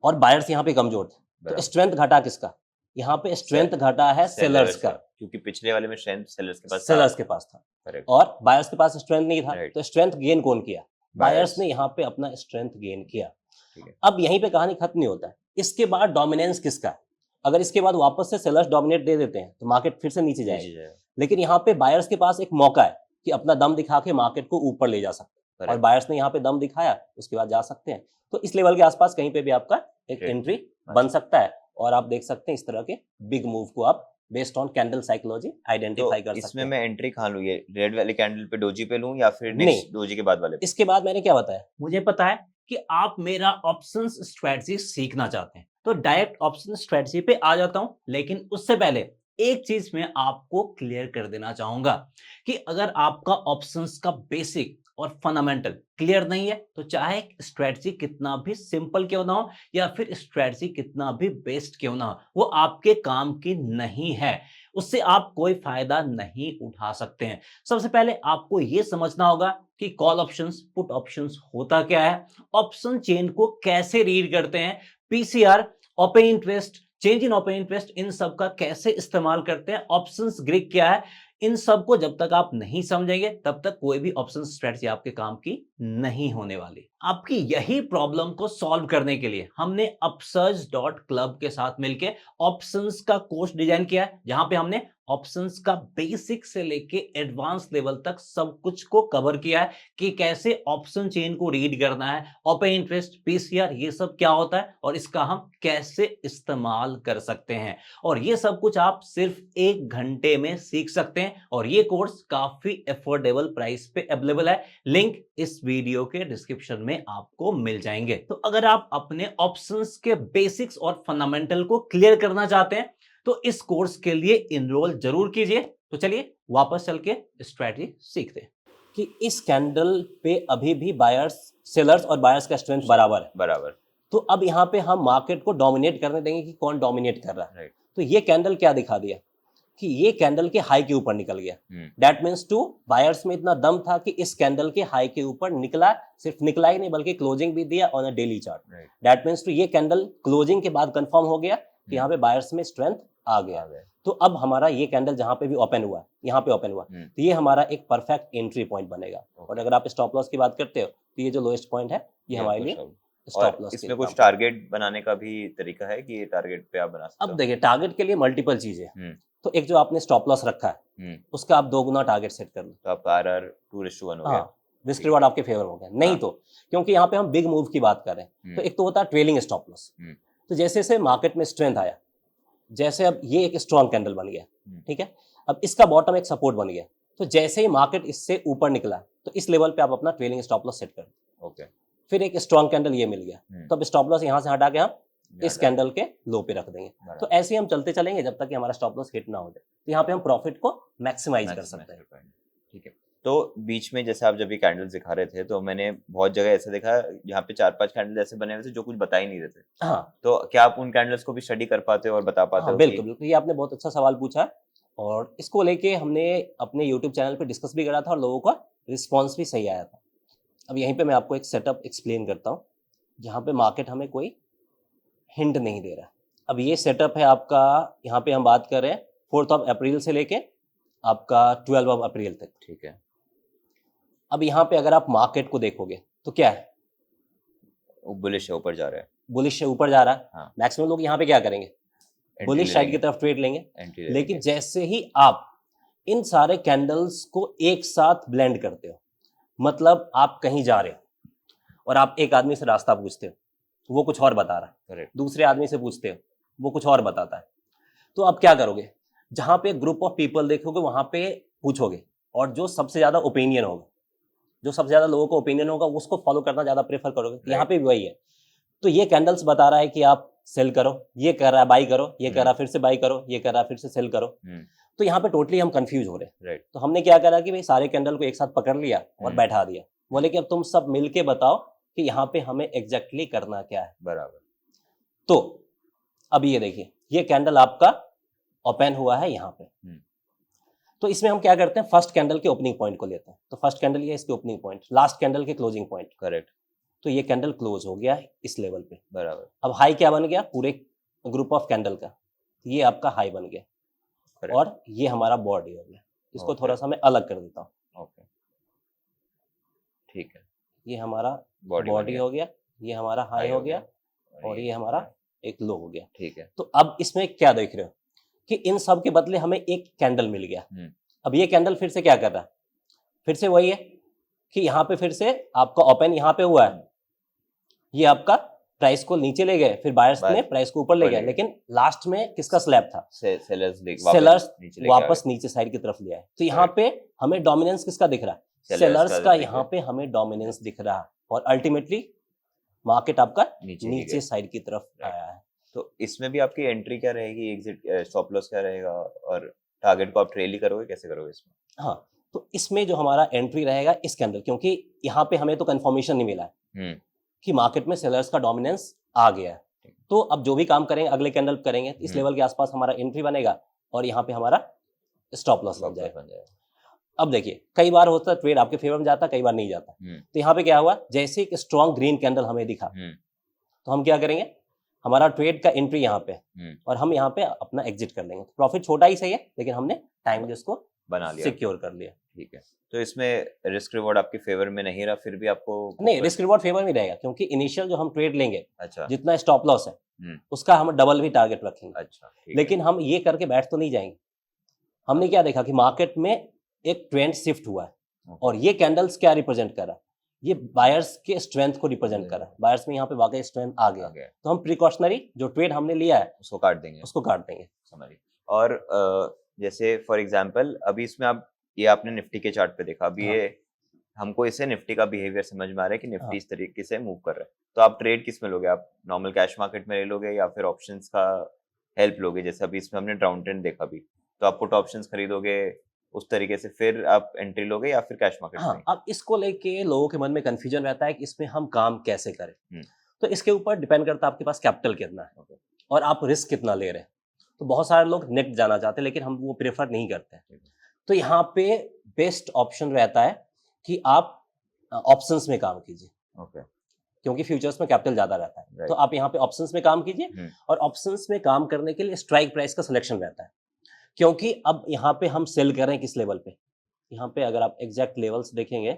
और बायर्स यहाँ पे कमजोर थे, तो बराबर, स्ट्रेंथ घटा किसका? यहाँ पे से स्ट्रेंथ घटा है सेलर्स सेलर्स का। का, क्योंकि पिछले वाले में स्ट्रेंथ सेलर्स के पास था, सेलर्स के पास था करेक्ट, और बायर्स के पास स्ट्रेंथ नहीं था, राइट, तो स्ट्रेंथ गेन कौन किया? बायर्स बायर्स, ने यहाँ पे अपना स्ट्रेंथ गेन किया। ठीक है, अब यहीं पे कहानी खत्म नहीं होता है, इसके बाद डोमिनेंस किसका है? अगर इसके बाद वापस से सेलर्स डोमिनेट दे देते हैं तो मार्केट फिर से नीचे जाएगी। नीचे जाएगा, लेकिन यहाँ पे बायर्स के पास एक मौका है कि अपना दम दिखा के मार्केट को ऊपर ले जा सकते हैं। और बायर्स ने यहाँ पे दम दिखाया, उसके बाद जा सकते हैं। तो इस लेवल के आसपास कहीं पे भी आपका एक एंट्री बन सकता है और आप देख सकते हैं इस तरह के बिग मूव को आप based on candle psychology identify कर सकते इसमें हैं। मैं एंट्री कहाँ लूँ, ये रेड वाले कैंडल पे डोजी पे लूँ या फिर नहीं। नेक्स्ट डोजी के बाद वाले पे? इसके बाद मैंने क्या बताया, मुझे पता है कि आप मेरा ऑप्शंस स्ट्रेटजी सीखना चाहते हैं, तो डायरेक्ट ऑप्शन स्ट्रेटजी पे आ जाता हूं। लेकिन उससे पहले एक चीज मैं आपको क्लियर कर देना चाहूंगा कि अगर आपका ऑप्शंस का बेसिक और फंडामेंटल क्लियर नहीं है, तो चाहे स्ट्रेटजी कितना भी सिंपल क्यों ना हो या फिर स्ट्रेटजी कितना भी बेस्ट क्यों ना हो, वो आपके काम की नहीं है, उससे आप कोई फायदा नहीं उठा सकते हैं। सबसे पहले आपको यह समझना होगा कि कॉल ऑप्शंस, पुट ऑप्शंस होता क्या है, ऑप्शन चेन को कैसे रीड करते हैं, PCR, open interest, change in open interest, इन सब का कैसे इस्तेमाल करते हैं, ऑप्शंस ग्रिड क्या है, इन सब को जब तक आप नहीं समझेंगे तब तक कोई भी ऑप्शन स्ट्रेटजी आपके काम की नहीं होने वाली। आपकी यही प्रॉब्लम को सॉल्व करने के लिए हमने अपसर्ज.क्लब के साथ मिलकर ऑप्शंस का कोर्स डिजाइन किया है, जहां पे हमने ऑप्शंस का बेसिक से लेके एडवांस लेवल तक सब कुछ को कवर किया है कि कैसे ऑप्शन चेन को रीड करना है, ओपन इंटरेस्ट, पीसीआर, ये सब क्या होता है और इसका हम कैसे इस्तेमाल कर सकते हैं। और ये सब कुछ आप सिर्फ 1 घंटे में सीख सकते हैं और ये कोर्स काफी अफोर्डेबल प्राइस पे अवेलेबल है। लिंक इस वीडियो के डिस्क्रिप्शन में आपको मिल जाएंगे। तो अगर आप अपने ऑप्शंस के बेसिक्स और फंडामेंटल को क्लियर करना चाहते हैं तो इस कोर्स के लिए इनरोल जरूर कीजिए। तो चलिए वापस चल के स्ट्रेटजी सीखते हैं कि इस कैंडल पे अभी भी बायर्स, सेलर्स और बायर्स का स्ट्रेंथ बराबर है। बराबर। तो अब यहाँ पे हम मार्केट को डोमिनेट करने देंगे कि कौन डोमिनेट कर रहा है। राइट। तो ये कैंडल क्या दिखा दिया कि ये कैंडल के हाई के ऊपर निकल गया। दैट मीन्स टू, बायर्स में इतना दम था कि इस कैंडल के हाई के ऊपर निकला, सिर्फ निकला ही नहीं बल्कि क्लोजिंग भी दिया on a daily chart. That means to, ये कैंडल क्लोजिंग के बाद कंफर्म हो गया कि यहाँ पे बायर्स में स्ट्रेंथ आ गया। तो अब हमारा ये कैंडल जहां पे भी ओपन हुआ, यहाँ पे ओपन हुआ, तो ये हमारा एक परफेक्ट एंट्री पॉइंट बनेगा। और अगर आप स्टॉप लॉस की बात करते हो तो ये जो लोएस्ट पॉइंट है ये हमारे लिए स्टॉप लॉस। इसमें कुछ टारगेट बनाने का भी तरीका है कि ये टारगेट पे आप बना सकते हो? अब देखिए, टारगेट के लिए मल्टीपल चीजें। तो एक जो आपने स्टॉप लॉस रखा है उसका आप 2 गुना टारगेट सेट कर लो, तो आपका आरआर 2:1 हो गया। रिस्क रिवॉर्ड आपके फेवर हो गया। नहीं तो, क्योंकि यहाँ पे हम बिग मूव की बात कर रहे हैं, तो एक तो होता है ट्रेलिंग स्टॉप लॉस। तो जैसे जैसे मार्केट में स्ट्रेंथ आया, जैसे अब ये एक स्ट्रॉन्ग कैंडल बन गया, ठीक है, अब इसका बॉटम एक सपोर्ट बन गया, तो जैसे ही मार्केट इससे ऊपर निकला तो इस लेवल पे आप अपना ट्रेलिंग स्टॉप लॉस सेट कर दो। ओके। फिर एक स्ट्रॉन्ग कैंडल ये मिल गया, तो अब स्टॉप लॉस यहाँ से हटा के हम इस कैंडल के लो पे रख देंगे। तो ऐसे ही हम चलते चलेंगे जब तक कि हमारा स्टॉप लॉस हिट ना हो जाए। तो यहाँ पे हम प्रॉफिट को मैक्सिमाइज कर सकते हैं। ठीक है। तो बीच में जैसे आप जब ये कैंडल्स दिखा रहे थे तो मैंने बहुत जगह ऐसे देखा, यहाँ पे 4-5 कैंडल ऐसे बने हुए थे जो कुछ बता ही नहीं रहे थे। हाँ, तो क्या आप उन कैंडल्स को भी स्टडी कर पाते हो और बता पाते हो? बिल्कुल बिल्कुल, ये आपने बहुत अच्छा सवाल पूछा और इसको लेके हमने अपने यूट्यूब चैनल पे डिस्कस भी करा था और लोगों का रिस्पॉन्स भी सही आया था। अब यहीं पे मैं आपको एक सेटअप एक्सप्लेन करता हूँ जहाँ पे मार्केट हमें कोई हिंट नहीं दे रहा। अब ये सेटअप है आपका, यहाँ पे हम बात कर रहे हैं 4 अप्रैल से लेके आपका 12 अप्रैल तक। ठीक है। अब यहाँ पे अगर आप मार्केट को देखोगे तो क्या है, बुलिश है, ऊपर जा रहा है। बुलिश है, ऊपर जा रहा है। हाँ। मैक्सिमम लोग यहाँ पे क्या करेंगे, बुलिश साइड की तरफ ट्रेड लेंगे। लेकिन जैसे ही आप इन सारे कैंडल्स को एक साथ ब्लेंड करते हो, मतलब आप कहीं जा रहे हो और आप एक आदमी से रास्ता पूछते हो, वो कुछ और बता रहा है, दूसरे आदमी से पूछते हो, वो कुछ और बताता है, तो आप क्या करोगे, जहां पे ग्रुप ऑफ पीपल देखोगे वहां पे पूछोगे और जो सबसे ज्यादा ओपिनियन होगा, जो सबसे ज्यादा लोगों का ओपिनियन होगा उसको फॉलो करना ज्यादा प्रेफर करोगे। यहाँ पे भी वही है। तो ये कैंडल्स बता रहा है कि आप सेल करो, ये कर रहा है बाई करो, ये कर रहा है फिर से बाई करो, ये कर रहा है फिर से सेल करो। तो यहाँ पे टोटली हम कंफ्यूज हो रहे हैं। तो हमने क्या करा कि भाई सारे कैंडल को एक साथ पकड़ लिया और बैठा दिया, बोले कि अब तुम सब मिलके बताओ कि यहाँ पे हमें एग्जैक्टली करना क्या है। बराबर। तो अब ये देखिए, ये कैंडल आपका ओपन हुआ है यहाँ पे। तो इसमें हम क्या करते हैं, फर्स्ट कैंडल के ओपनिंग पॉइंट को लेते हैं। तो फर्स्ट कैंडल ये इसके ओपनिंग पॉइंट, लास्ट कैंडल के क्लोजिंग पॉइंट। करेक्ट। तो ये कैंडल क्लोज हो गया इस लेवल पे। बराबर। अब हाई क्या बन गया, पूरे ग्रुप ऑफ कैंडल का, ये आपका हाई बन गया। Correct. और ये हमारा बॉडी हो गया। इसको थोड़ा सा मैं अलग कर देता हूँ। ओके, ठीक है। ये हमारा बॉडी हो गया, ये हमारा हाई हो गया और ये हमारा एक लो हो गया। ठीक है। तो अब इसमें क्या देख रहे हो कि इन सब के बदले हमें एक कैंडल मिल गया। अब ये कैंडल फिर से क्या कर रहा है, फिर से वही है कि यहाँ पे फिर से आपका ओपन यहाँ पे हुआ है, ये आपका प्राइस को नीचे ले गए, फिर बायर्स ने प्राइस को ऊपर ले गए, लेकिन लास्ट में किसका स्लैब था? सेलर्स वापस नीचे साइड की तरफ लिया है। तो यहाँ पे हमें डोमिनेंस किसका दिख रहा है? सेलर्स का यहाँ पे हमें डोमिनेंस दिख रहा है, और अल्टीमेटली मार्केट आपका नीचे साइड की तरफ आया है। तो इसमें भी आपकी एंट्री क्या रहेगी, एग्जिट स्टॉप लॉस क्या रहेगा, और टारगेट को आप ट्रेल ही करोगे, कैसे करोगे इसमें? हाँ, तो इसमें जो हमारा एंट्री रहेगा इसके अंदर, क्योंकि यहाँ पे हमें तो कंफर्मेशन नहीं मिला है कि मार्केट में सेलर्स का डोमिनेंस आ गया है। तो अब जो भी काम करेंगे अगले कैंडल करेंगे, इस लेवल के आसपास हमारा एंट्री बनेगा और यहाँ पे हमारा स्टॉप लॉस बन जाएगा। अब देखिए, कई बार होता है ट्रेड आपके फेवर में जाता है, कई बार नहीं जाता। तो यहाँ पे क्या हुआ, जैसे एक स्ट्रॉन्ग ग्रीन कैंडल हमें दिखा, तो हम क्या करेंगे, हमारा ट्रेड का एंट्री यहाँ पे, और हम यहाँ पे अपना एग्जिट कर लेंगे। प्रॉफिट छोटा ही सही है, लेकिन हमने टाइम उसको बना लिया, सिक्योर कर लिया। ठीक है। तो इसमें रिस्क रिवॉर्ड आपके फेवर में नहीं रहा, फिर भी आपको नहीं, रिस्क रिवॉर्ड फेवर में रहेगा, क्योंकि इनिशियल जो हम ट्रेड लेंगे, अच्छा, जितना स्टॉप लॉस है उसका हम डबल भी टारगेट रखेंगे। अच्छा, लेकिन हम ये करके बैठ तो नहीं जाएंगे। हमने क्या देखा कि मार्केट में एक ट्रेंड शिफ्ट हुआ है, और ये कैंडल्स क्या रिप्रेजेंट कर रहा है, ये बायर्स के स्ट्रेंथ को रिप्रेजेंट कर रहा है। बायर्स में यहाँ पे वाकई स्ट्रेंथ आ गया, तो हम प्रिकॉशनरी जो ट्रेड हमने लिया है उसको काट देंगे, समझिए। और जैसे फॉर एग्जांपल अभी इसमें आप ये आपने निफ्टी के चार्ट पे देखा, अभी ये हमको इससे निफ्टी का बिहेवियर समझ में आ रहा है कि निफ्टी इस तरीके से मूव कर रहा है। तो आप ट्रेड किस में लोगे? आप नॉर्मल कैश मार्केट में ले लोगे या फिर ऑप्शंस का हेल्प लोगे? जैसे अभी इसमें हमने डाउन ट्रेंड देखा भी, तो आप पुट ऑप्शंस खरीदोगे उस तरीके से, फिर आप एंट्री लोगे या फिर कैश मार्केट में? अब इसको लेके लोगों के मन में कंफ्यूजन रहता है कि इसमें हम काम कैसे करें। तो इसके ऊपर डिपेंड करता है आपके पास कैपिटल कितना है और आप रिस्क कितना ले रहे हैं। तो बहुत सारे लोग नेट जाना चाहते हैं, लेकिन हम वो प्रेफर नहीं करते हैं। तो यहाँ पे बेस्ट ऑप्शन रहता है कि आप ऑप्शंस में काम कीजिए, क्योंकि फ्यूचर्स में कैपिटल ज्यादा रहता है। तो आप यहाँ पे ऑप्शंस में काम कीजिए, और ऑप्शंस में काम करने के लिए स्ट्राइक प्राइस का सिलेक्शन रहता है, क्योंकि अब यहाँ पे हम सेल कर रहे हैं किस लेवल पे। यहाँ पे अगर आप एग्जैक्ट लेवल्स देखेंगे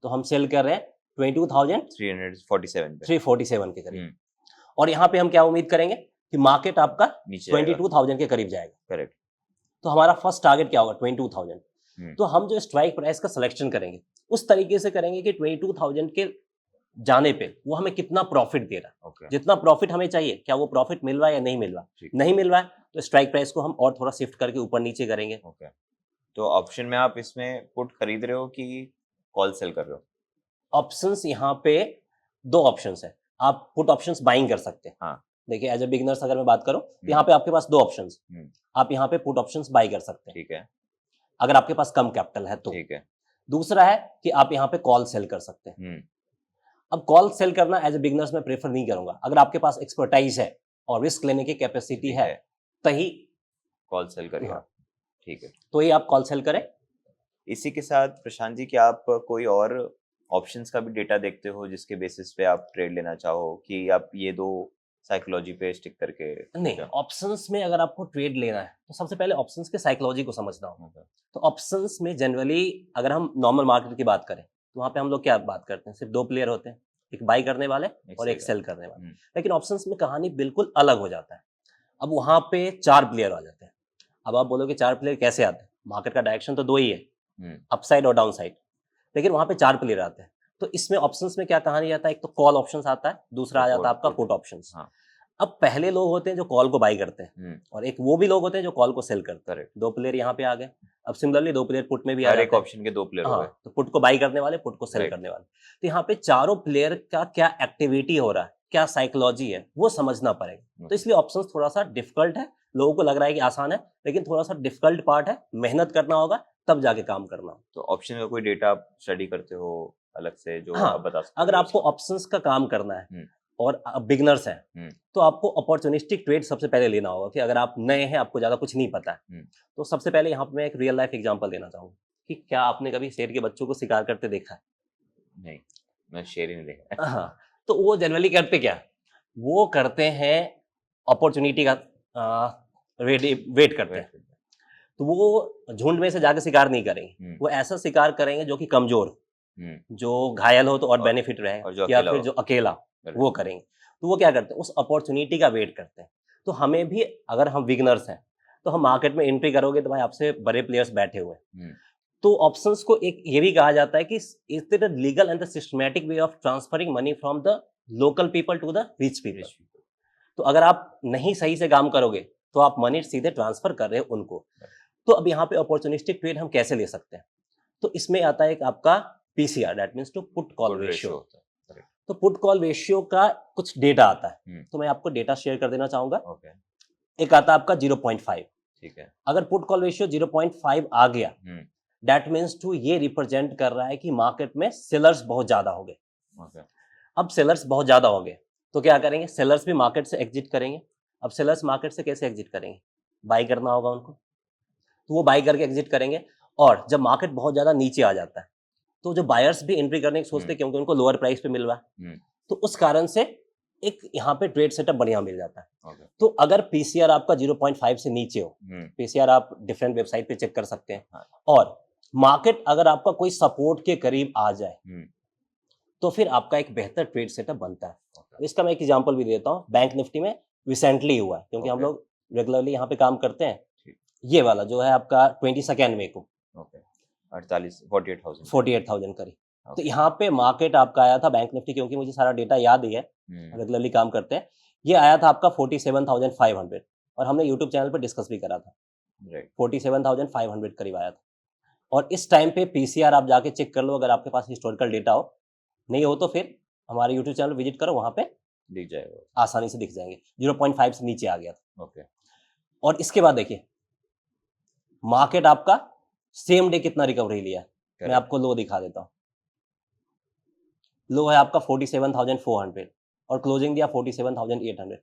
तो हम सेल कर रहे हैं 22,347 के करीब, और यहाँ पे हम क्या उम्मीद करेंगे कि मार्केट आपका 22,000 के करीब जाएगा। करेक्ट। तो हमारा फर्स्ट टारगेट क्या होगा? 22,000। तो हम जो स्ट्राइक प्राइस का सिलेक्शन करेंगे उस तरीके से करेंगे कि 22,000 के जाने पे वो हमें कितना प्रॉफिट दे रहा है। जितना प्रॉफिट हमें चाहिए, क्या वो प्रॉफिट मिल रहा है या नहीं मिल रहा? नहीं मिल रहा है तो स्ट्राइक प्राइस को हम और थोड़ा शिफ्ट करके ऊपर नीचे करेंगे। तो ऑप्शन में आप इसमें पुट खरीद रहे हो कि कॉल सेल कर रहे हो? ऑप्शंस यहाँ पे दो ऑप्शंस है। आप पुट ऑप्शंस बाइंग कर सकते हैं। हाँ। देखिए, एज ए बिगिनर्स अगर मैं बात करूं तो यहाँ पे आपके पास दो ऑप्शंस, आप यहाँ पे पुट ऑप्शंस बाई कर सकते हैं। ठीक है। अगर आपके पास कम कैपिटल है तो। ठीक है। दूसरा है कि आप यहाँ पे कॉल सेल कर सकते हैं। अब कॉल सेल करना एज ए बिगिनर्स में प्रेफर नहीं करूंगा। अगर आपके पास एक्सपर्टाइज है और रिस्क लेने की कैपेसिटी है तभी कॉल सेल करिए। ठीक है, तो ये आप कॉल सेल करें। इसी के साथ प्रशांत जी, क्या आप कोई और ऑप्शंस का भी डेटा देखते हो जिसके बेसिस पे आप ट्रेड लेना चाहो, कि आप ये दो साइकोलॉजी पे स्टिक करके? नहीं, ऑप्शंस में अगर आपको ट्रेड लेना है तो सबसे पहले ऑप्शंस के साइकोलॉजी को समझना होगा। तो ऑप्शंस में जनरली अगर हम नॉर्मल मार्केट की बात करें तो वहाँ पे हम लोग क्या बात करते हैं, सिर्फ दो प्लेयर होते हैं, एक बाई करने वाले और एक सेल करने वाले। लेकिन ऑप्शंस में कहानी बिल्कुल अलग हो जाता है। अब वहाँ पे चार प्लेयर आ जाते हैं। अब आप बोलोगे चार प्लेयर कैसे आते हैं? मार्केट का डायरेक्शन तो दो ही है, अपसाइड और डाउन साइड, लेकिन वहाँ पे चार प्लेयर आते हैं। तो इसमें ऑप्शंस में क्या कहानी आता है? एक तो कॉल ऑप्शंस आता है, दूसरा आ जाता है आपका पुट ऑप्शंस। अब पहले लोग होते हैं जो कॉल को बाई करते हैं, और एक वो भी लोग होते हैं जो कॉल को सेल करते हैं। दो प्लेयर यहाँ पे आ गए। अब सिमिलरली दो प्लेयर पुट में भी आ जाते हैं। एक ऑप्शन के दो प्लेयर हो गए, तो पुट को बाई करने वाले, पुट को सेल करने वाले। तो यहाँ पे चारों प्लेयर का क्या एक्टिविटी हो रहा है, क्या साइकोलॉजी है, वो समझना पड़ेगा। तो इसलिए ऑप्शंस थोड़ा सा डिफिकल्ट है। लोगों को लग रहा है कि आसान है, लेकिन थोड़ा सा डिफिकल्ट पार्ट है। मेहनत करना होगा तब जाके काम करना। तो ऑप्शन का कोई डेटा आप स्टडी करते हो अलग से जो आप बता सकते हो? अगर आपको ऑप्शंस का काम करना है और बिगिनर्स हैं, तो आपको अपॉर्चुनिस्टिक ट्रेड सबसे पहले लेना होगा। कि अगर आप नए हैं, आपको ज्यादा कुछ नहीं पता है, तो सबसे पहले यहाँ पे मैं एक रियल लाइफ एग्जांपल देना चाहूंगा कि क्या आपने कभी शेर के बच्चों को शिकार करते देखा है? नहीं, मैं शेर ही नहीं देखा। हाँ, तो वो जनरली करते क्या, वो करते हैं अपॉर्चुनिटी का वेट करते हैं। तो वो झुंड में से जाके शिकार नहीं करेंगे, वो ऐसा शिकार करेंगे जो कि कमजोर, जो घायल हो तो और बेनिफिट रहे, या फिर जो अकेला, वो करेंगे। तो वो क्या करते हैं, उस अपॉर्चुनिटी का वेट करते हैं। तो हमें भी, अगर हम बिगिनर्स हैं तो हम मार्केट में एंट्री करोगे तो भाई आपसे बड़े प्लेयर्स बैठे हुए हैं, तो ऑप्शंस को एक ये भी कहा जाता है कि is it a legal and the systematic way of transferring money from the local people to the rich people. तो अगर आप नहीं सही से काम करोगे तो आप मनी सीधे ट्रांसफर कर रहे हो उनको। तो अब यहाँ पे अपॉर्चुनिस्टिक ट्रेड हम कैसे ले सकते हैं? तो इसमें आता है एक आपका PCR, that means to put call ratio. तो पुट कॉल रेशियो का कुछ डेटा आता है, तो मैं आपको डेटा शेयर कर देना चाहूंगा। एक आता है आपका 0.5। ठीक है, अगर पुट कॉल रेशियो 0.5 आ गया, दैट मीन्स टू ये रिप्रेजेंट कर रहा है कि मार्केट में सेलर्स बहुत ज्यादा हो गए। अब सेलर्स बहुत ज्यादा हो गए तो क्या करेंगे? सेलर्स भी मार्केट से एग्जिट करेंगे। अब सेलर्स मार्केट से कैसे एग्जिट करेंगे? बाई करना होगा उनको, तो वो बाई करके एग्जिट करेंगे। और जब मार्केट बहुत ज्यादा नीचे आ जाता है तो जो बायर्स भी एंट्री करने की सोचते हैं क्योंकि उनको लोअर प्राइस पे मिल रहा है, तो उस कारण से एक यहाँ पे ट्रेड सेटअप बढ़िया मिल जाता है। तो अगर पीसीआर आपका 0.5 से नीचे हो, पीसीआर आप डिफरेंट वेबसाइट पे चेक कर सकते हैं, और मार्केट अगर आपका कोई सपोर्ट के करीब आ जाए तो फिर आपका एक बेहतर ट्रेड सेटअप बनता है। इसका मैं एक एग्जांपल भी देता हूँ। बैंक निफ्टी में रिसेंटली हुआ है, क्योंकि हम लोग रेगुलरली यहाँ पे काम करते हैं। ये वाला जो है आपका 22 मई को 48,000 करीब। तो यहाँ पे मार्केट आपका आया था बैंक निफ्टी, क्योंकि मुझे सारा डेटा याद ही है, रेगुलरली काम करते हैं। ये आया था आपका 47,500, और हमने यूट्यूब चैनल पे डिस्कस भी करा था। 47,500 करीब आया था। और इस टाइम पे पीसीआर आप जाके चेक कर लो, अगर आपके पास हिस्टोरिकल डेटा हो, नहीं हो तो फिर हमारे यूट्यूब चैनल विजिट करो, वहां पे दिख जाएगा, आसानी से दिख जाएंगे। 0.5 से नीचे आ गया था। और इसके बाद देखिए मार्केट आपका सेम डे कितना रिकवरी लिया है। मैं आपको लो दिखा देता हूं। लो है आपका 47,400 और क्लोजिंग दिया 47,800।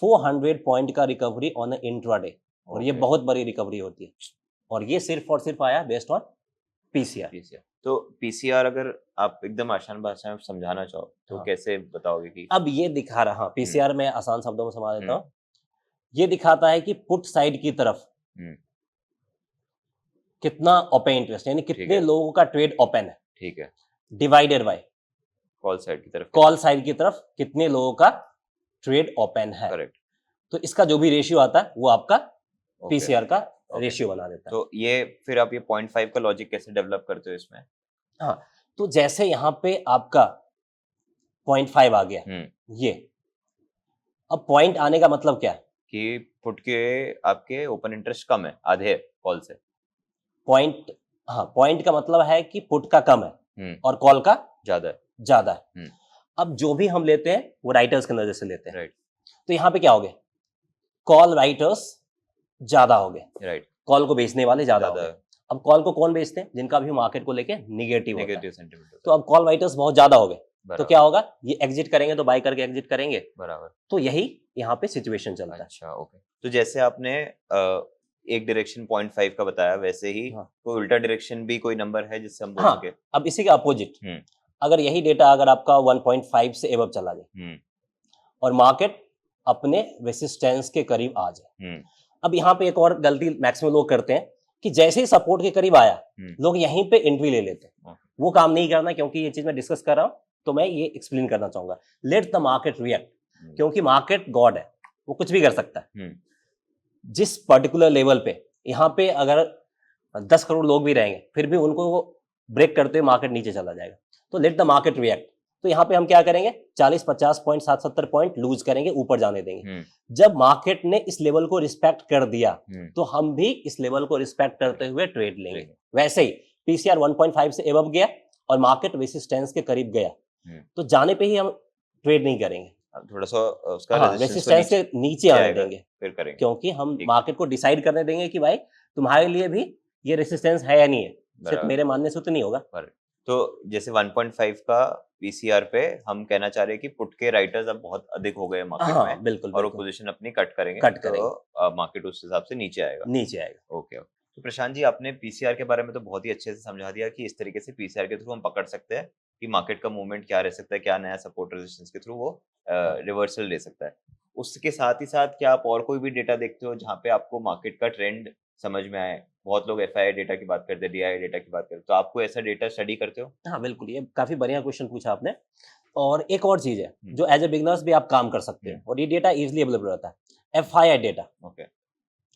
400 पॉइंट का रिकवरी ऑन अ इंट्राडे, और ये बहुत बड़ी रिकवरी होती है। और ये सिर्फ और सिर्फ आया बेस्ड ऑन पीसीआर। तो पीसीआर अगर आप एकदम आसान भाषा में समझाना चाहो तो कैसे बताओगे कि? अब ये दिखा रहा, पीसीआर में आसान शब्दों में समझा देता हूँ। ये दिखाता है कि पुट साइड की तरफ कितना ओपन इंटरेस्ट, यानी कितने लोगों का ट्रेड ओपन है। ठीक है, डिवाइडेड बाय कॉल साइड की तरफ कितने लोगों का ट्रेड ओपन है। करेक्ट। तो इसका जो भी रेशियो आता है वो आपका पीसीआर का रेशियो बना देता है। तो ये फिर आप ये 0.5 का लॉजिक कैसे डेवलप करते हो इसमें? हाँ, तो जैसे यहाँ पे आपका 0.5 आ गया, ये अब पॉइंट आने का मतलब क्या है कि पुट के आपके ओपन इंटरेस्ट कम है आधे कॉल से। पॉइंट, हाँ, पॉइंट का मतलब है कि पुट का कम है और कॉल का ज्यादा है। अब जो भी हम लेते हैं वो राइटर्स के नजर से लेते हैं। तो यहाँ पे क्या हो गया? कॉल राइटर्स ज्यादा हो गए, राइट। कॉल को बेचने वाले ज्यादा हो गए। अब कॉल को कौन बेचते हैं? जिनका भी मार्केट को लेके नेगेटिव सेंटीमेंट। तो अब कॉल राइटर्स बहुत ज्यादा हो गए, तो क्या होगा? ये एग्जिट करेंगे तो बाय करके एग्जिट करेंगे। बराबर। तो यही यहाँ पे सिचुएशन चलता है। अच्छा, ओके। तो जैसे आपने एक डायरेक्शन 0.5 का बताया, वैसे ही कोई उल्टा डायरेक्शन भी कोई नंबर है जिससे हम बोल सके? अब इसी का अपोजिट, अगर यही डेटा अगर आपका 1.5 से एबव चला जाए और मार्केट अपने रेसिस्टेंस के करीब आ जाए। अब यहाँ पे एक और गलती मैक्सिमम लोग करते हैं कि जैसे ही सपोर्ट के करीब आया लोग यहीं पे एंट्री ले लेते हैं। वो काम नहीं करना, क्योंकि ये चीज मैं डिस्कस कर रहा हूँ तो मैं ये एक्सप्लेन करना चाहूंगा। लेट द मार्केट रिएक्ट, क्योंकि मार्केट गॉड है, वो कुछ भी कर सकता है। जिस पर्टिकुलर लेवल पे, यहाँ पे अगर 10 करोड़ लोग भी रहेंगे फिर भी उनको ब्रेक करते हुए मार्केट नीचे चला जाएगा। तो लेट द मार्केट रिएक्ट। तो यहाँ पे हम क्या करेंगे? 40-50 पॉइंट 60-70 पॉइंट लूज करेंगे, ऊपर जाने देंगे। जब मार्केट ने इस लेवल को रिस्पेक्ट कर दिया तो हम भी इस लेवल को रिस्पेक्ट करते हुए ट्रेड लेंगे। वैसे ही पीसीआर 1.5 से एबव गया और मार्केट रेसिस्टेंस के करीब गया तो जाने पे ही हम ट्रेड नहीं करेंगे, थोड़ा सा उसका रेसिस्टेंस के नीचे आने देंगे फिर करेंगे, क्योंकि हम मार्केट को डिसाइड करने देंगे कि भाई तुम्हारे लिए भी ये रेसिस्टेंस है या नहीं है। सिर्फ मेरे मानने से तो नहीं होगा। तो जैसे 1.5 का पीसीआर पे हम कहना चाह रहे हैं कि पुट के राइटर्स अब बहुत अधिक हो गए मार्केट में। बिल्कुल, और वो पोजीशन अपनी कट करेंगे तो मार्केट उस हिसाब से नीचे आएगा। ओके। तो प्रशांत जी, आपने पीसीआर के बारे में तो बहुत ही अच्छे से समझा दिया कि इस तरीके से पीसीआर के थ्रू हम पकड़ सकते हैं कि मार्केट का मूवमेंट क्या रह सकता है, क्या नया सपोर्ट रेजिस्टेंस के थ्रू वो रिवर्सल ले सकता है। उसके साथ ही साथ क्या आप और कोई भी डेटा देखते हो जहाँ पे आपको मार्केट का ट्रेंड समझ में आए? बहुत लोग एफआईआई डेटा की बात करते हैं, डीआई डेटा की बात करते हैं, तो आपको ऐसा डेटा स्टडी करते हो? हाँ बिल्कुल, ये काफी बढ़िया क्वेश्चन पूछा आपने। और एक और चीज है जो एज ए बिगनर्स भी आप काम कर सकते हैं, और ये डेटा इजीली अवेलेबल रहता है, एफआईआई डेटा। ओके।